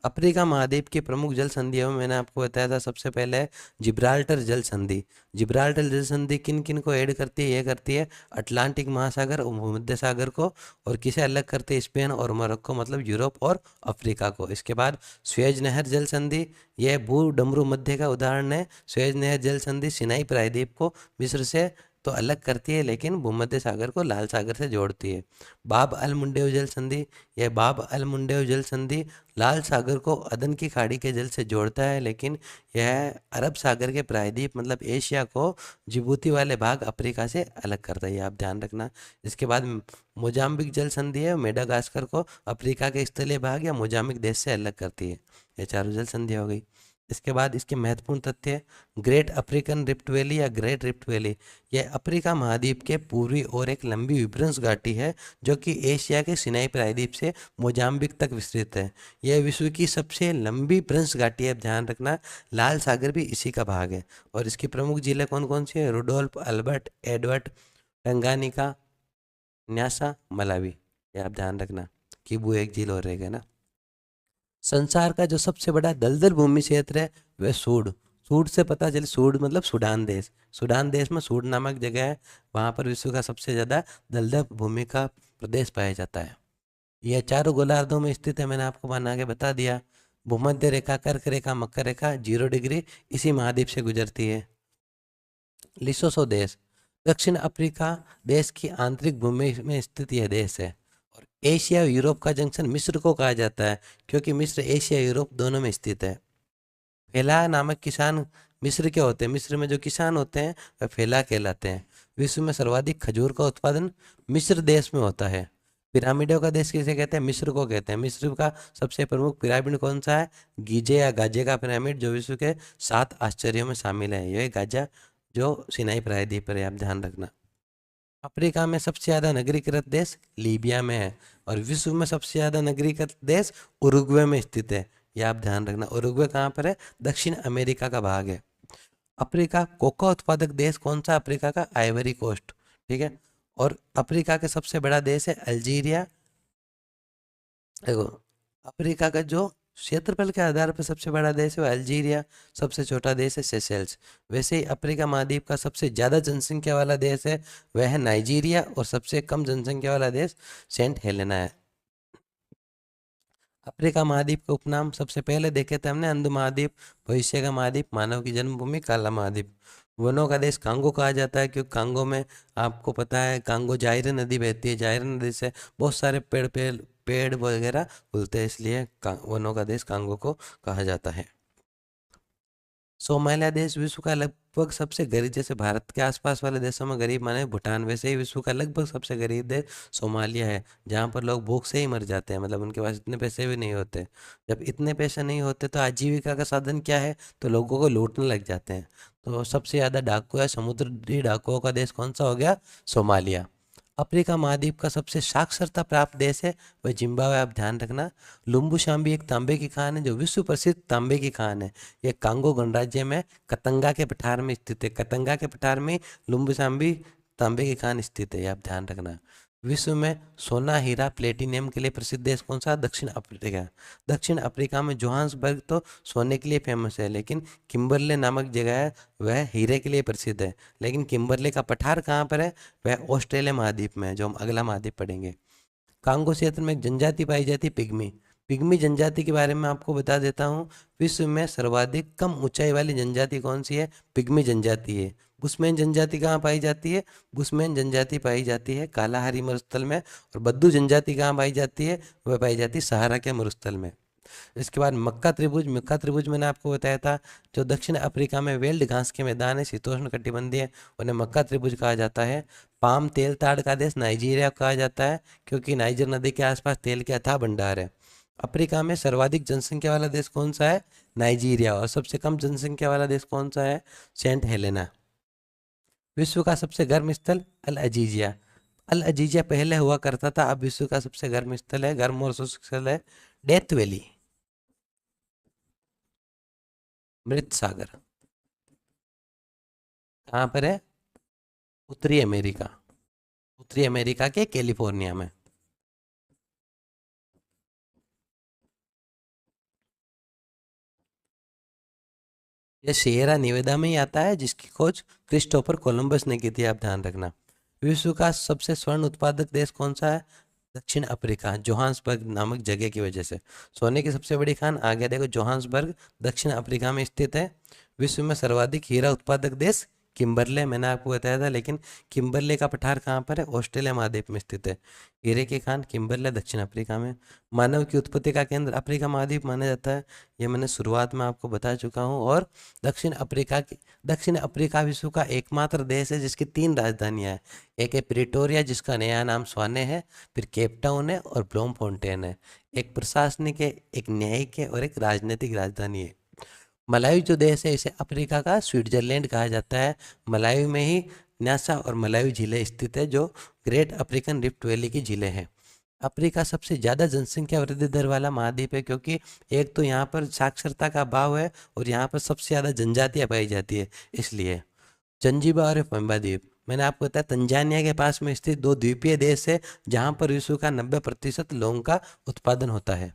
अफ्रीका महाद्वीप की प्रमुख जल संधियों में मैंने आपको बताया था सबसे पहले है जिब्राल्टर जल संधि। जिब्राल्टर जल संधि किन किन को ऐड करती है? ये करती है अटलांटिक महासागर और भूमध्य सागर को, और किसे अलग करती है? स्पेन और मोरक्को, मतलब यूरोप और अफ्रीका को। इसके बाद स्वेज नहर जल संधि, यह भू डमरू मध्य का उदाहरण है। स्वेज नहर जल संधि सिनाई प्रायद्वीप को मिस्र से तो अलग करती है, लेकिन भूमध्य सागर को लाल सागर से जोड़ती है। बाब अल मुंडेव जल संधि, यह बाब अल मुंडेव जल संधि लाल सागर को अदन की खाड़ी के जल से जोड़ता है, लेकिन यह अरब सागर के प्रायद्वीप मतलब एशिया को जिबूती वाले भाग अफ्रीका से अलग करता है, ये आप ध्यान रखना। इसके बाद मोजाम्बिक जल संधि है, मेडागास्कर को अफ्रीका के स्थलीय भाग या मोजाम्बिक देश से अलग करती है। ये चारों जल संधि हो गई। इसके बाद इसके महत्वपूर्ण तथ्य, ग्रेट अफ्रीकन रिफ्ट वैली या ग्रेट रिफ्ट वैली, यह अफ्रीका महाद्वीप के पूर्वी और एक लंबी विभ्रंश घाटी है जो कि एशिया के सिनाई प्रायद्वीप से मोजाम्बिक तक विस्तृत है। यह विश्व की सबसे लंबी भ्रंश घाटी है, ध्यान रखना। लाल सागर भी इसी का भाग है। और इसकी प्रमुख झीलें कौन कौन सी है? Rudolf, Albert, Edward, Tanganyika, Nyasa, Malawi, ये आप ध्यान रखना। किबू एक झील और रहेगा ना। संसार का जो सबसे बड़ा दलदल भूमि क्षेत्र है वह सूड, सूड से पता चले, सूड मतलब सूडान देश, सूडान देश में सूड नामक जगह है, वहाँ पर विश्व का सबसे ज़्यादा दलदल भूमि का प्रदेश पाया जाता है। यह चारों गोलार्धों में स्थित है, मैंने आपको बना के बता दिया। भूमध्य रेखा, कर्क रेखा, मकर रेखा 0 डिग्री इसी महाद्वीप से गुजरती है। लिसोसो देश दक्षिण अफ्रीका देश की आंतरिक भूमि में स्थित यह देश है। और एशिया और यूरोप का जंक्शन मिस्र को कहा जाता है, क्योंकि मिस्र एशिया यूरोप दोनों में स्थित है। फेला नामक किसान मिस्र के होते हैं, मिस्र में जो किसान होते हैं वह फेला कहलाते हैं। विश्व में सर्वाधिक खजूर का उत्पादन मिस्र देश में होता है। पिरामिडों का देश किसे कहते हैं? मिस्र को कहते हैं। मिस्र का सबसे प्रमुख पिरामिड कौन सा है? गीजे या गाजे का पिरामिड, जो विश्व के 7 आश्चर्यों में शामिल है। यह गाजा जो सिनाई प्रायद्वीप पर है, आप ध्यान रखना। अफ्रीका में सबसे ज़्यादा नगरीकृत देश लीबिया में है, और विश्व में सबसे ज़्यादा नगरीकृत देश उरुग्वे में स्थित है, यह आप ध्यान रखना। उरुग्वे कहाँ पर है? दक्षिण अमेरिका का भाग है। अफ्रीका कोका उत्पादक देश कौन सा? अफ्रीका का आइवरी कोस्ट, ठीक है। और अफ्रीका के सबसे बड़ा देश है अल्जीरिया। देखो, अफ्रीका का जो क्षेत्रफल के आधार पर सबसे बड़ा देश है वह अल्जीरिया, सबसे छोटा देश है सेशेल्स। वैसे ही अफ्रीका महाद्वीप का सबसे ज़्यादा जनसंख्या वाला देश है वह है नाइजीरिया, और सबसे कम जनसंख्या वाला देश सेंट हेलेना है। अफ्रीका महाद्वीप का उपनाम सबसे पहले देखे थे हमने, अंध महाद्वीप, भविष्य का महाद्वीप, मानव की जन्मभूमि, काला महाद्वीप। वनों का देश कांगो कहा जाता है, क्योंकि कांगो में आपको पता है कांगो जायरे नदी बहती है, जायरे नदी से बहुत सारे पेड़ पेड़ पेड़ वगैरह खुलते हैं, इसलिए वनों का देश कांगो को कहा जाता है। सोमालिया देश विश्व का लगभग सबसे गरीब, जैसे भारत के आसपास वाले देशों में गरीब माने भूटान, वैसे ही विश्व का लगभग सबसे गरीब देश सोमालिया है, जहाँ पर लोग भूख से ही मर जाते हैं, मतलब उनके पास इतने पैसे भी नहीं होते। जब इतने पैसे नहीं होते तो आजीविका का साधन क्या है? तो लोगों को लूटने लग जाते हैं। तो सबसे ज़्यादा डाकू या समुद्री डाकुओं का देश कौन सा हो गया? सोमालिया। अफ्रीका महाद्वीप का सबसे साक्षरता प्राप्त देश है वह जिम्बाब्वे, आप ध्यान रखना। लुम्बुशाम्बी एक तांबे की खान है जो विश्व प्रसिद्ध तांबे की खान है। यह कांगो गणराज्य में कतंगा के पठार में स्थित है। कतंगा के पठार में लुम्बुशाम्बी तांबे की खान स्थित है, ये आप ध्यान रखना। विश्व में सोना, हीरा, प्लेटिनियम के लिए प्रसिद्ध देश कौन सा? दक्षिण अफ्रीका। दक्षिण अफ्रीका में जोहान्सबर्ग तो सोने के लिए फेमस है, लेकिन किम्बरले नामक जगह है वह हीरे के लिए प्रसिद्ध है। लेकिन किम्बरले का पठार कहाँ पर है? वह ऑस्ट्रेलिया महाद्वीप में है, जो हम अगला महाद्वीप पढ़ेंगे। कांगो क्षेत्र में एक जनजाति पाई जाती है पिग्मी। पिग्मी जनजाति के बारे में आपको बता देता हूँ। विश्व में सर्वाधिक कम ऊंचाई वाली जनजाति कौन सी है? पिग्मी जनजाति है। बुशमैन जनजाति कहाँ पाई जाती है? बुशमैन जनजाति पाई जाती है कालाहारी मरुस्थल में। और बद्दू जनजाति कहाँ पाई जाती है? वह पाई जाती है सहारा के मरुस्थल में। इसके बाद मक्का त्रिभुज मैंने आपको बताया था। जो दक्षिण अफ्रीका में वेल्ड घास के मैदान है, शीतोष्ण कटिबंधीय, उन्हें मक्का त्रिभुज कहा जाता है। पाम तेल ताड़ का देश नाइजीरिया कहा जाता है, क्योंकि नाइजर नदी के आसपास तेल के अथाह भंडार है। अफ्रीका में सर्वाधिक जनसंख्या वाला देश कौन सा है? नाइजीरिया। और सबसे कम जनसंख्या वाला देश कौन सा है? Saint Helena. विश्व का सबसे गर्म स्थल? अल अजीजिया। अल अजीजिया पहले हुआ करता था, अब विश्व का सबसे गर्म स्थल है, गर्म और शुष्क स्थल है, डेथ वैली, मृत सागर। कहाँ पर है? उत्तरी अमेरिका, उत्तरी अमेरिका के कैलिफोर्निया में। यह सिएरा निवेदा में ही आता है, जिसकी खोज क्रिस्टोफर कोलंबस ने की थी, आप ध्यान रखना। विश्व का सबसे स्वर्ण उत्पादक देश कौन सा है? दक्षिण अफ्रीका, जोहान्सबर्ग नामक जगह की वजह से। सोने की सबसे बड़ी खान आ गया, देखो जोहान्सबर्ग दक्षिण अफ्रीका में स्थित है। विश्व में सर्वाधिक हीरा उत्पादक देश? किम्बरले, मैंने आपको बताया था, लेकिन किम्बरले का पठार कहाँ पर है? ऑस्ट्रेलिया महाद्वीप में स्थित है। हीरे की खान किम्बरले दक्षिण अफ्रीका में। मानव की उत्पत्ति का केंद्र अफ्रीका महाद्वीप माना जाता है, ये मैंने शुरुआत में आपको बता चुका हूँ। और दक्षिण अफ्रीका विश्व का एकमात्र देश है जिसकी 3 राजधानियाँ हैं। एक है प्रिटोरिया, जिसका नया नाम स्वाने है, फिर केप टाउन है, और ब्लोमफोंटेन है। एक प्रशासनिक है, एक न्यायिक है, और एक राजनीतिक राजधानी है। मलावी जो देश है, इसे अफ्रीका का स्विट्जरलैंड कहा जाता है। मलावी में ही न्यासा और मलावी झीलें स्थित है, जो ग्रेट अफ्रीकन रिफ्ट वैली की झीलें हैं। अफ्रीका सबसे ज़्यादा जनसंख्या वृद्धि दर वाला महाद्वीप है, क्योंकि एक तो यहाँ पर साक्षरता का अभाव है, और यहाँ पर सबसे ज़्यादा जनजातियाँ पाई जाती है, इसलिए। जंजीबा और पेम्बा द्वीप, मैंने आपको बताया तंजानिया के पास में स्थित 2 द्वीपीय देश है, जहाँ पर विश्व का 90% लौंग का उत्पादन होता है।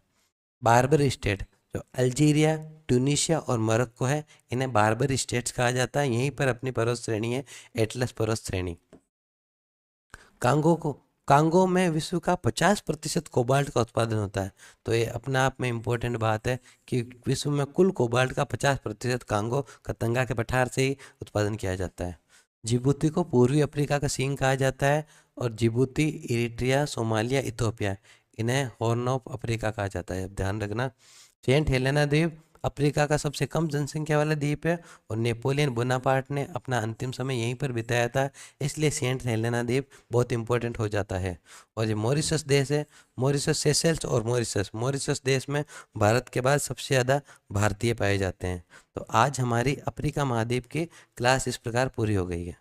बार्बर स्टेट, जो अल्जीरिया, ट्यूनीशिया और मोरक्को है, इन्हें बार्बर स्टेट्स कहा जाता है। यहीं पर अपनी पर्वत श्रेणी है, एटलस पर्वत श्रेणी। कांगो को कांगो में विश्व का 50% कोबाल्ट का उत्पादन होता है। तो ये अपना आप में इम्पोर्टेंट बात है कि विश्व में कुल कोबाल्ट का 50% कांगो कतंगा के पठार से ही उत्पादन किया जाता है। जिबूती को पूर्वी अफ्रीका का सींग कहा जाता है, और जिबूती, इरिट्रिया, सोमालिया, इथोपिया, इन्हें हॉर्न ऑफ अफ्रीका कहा जाता है, अब ध्यान रखना। सेंट हेलेना द्वीप अफ्रीका का सबसे कम जनसंख्या वाला द्वीप है, और नेपोलियन बोनापार्ट ने अपना अंतिम समय यहीं पर बिताया था, इसलिए सेंट हेलेना द्वीप बहुत इंपॉर्टेंट हो जाता है। और ये मॉरिशस देश है, मॉरिशस, सेशेल्स और मॉरिशस देश में भारत के बाद सबसे ज़्यादा भारतीय पाए जाते हैं। तो आज हमारी अफ्रीका महाद्वीप की क्लास इस प्रकार पूरी हो गई है।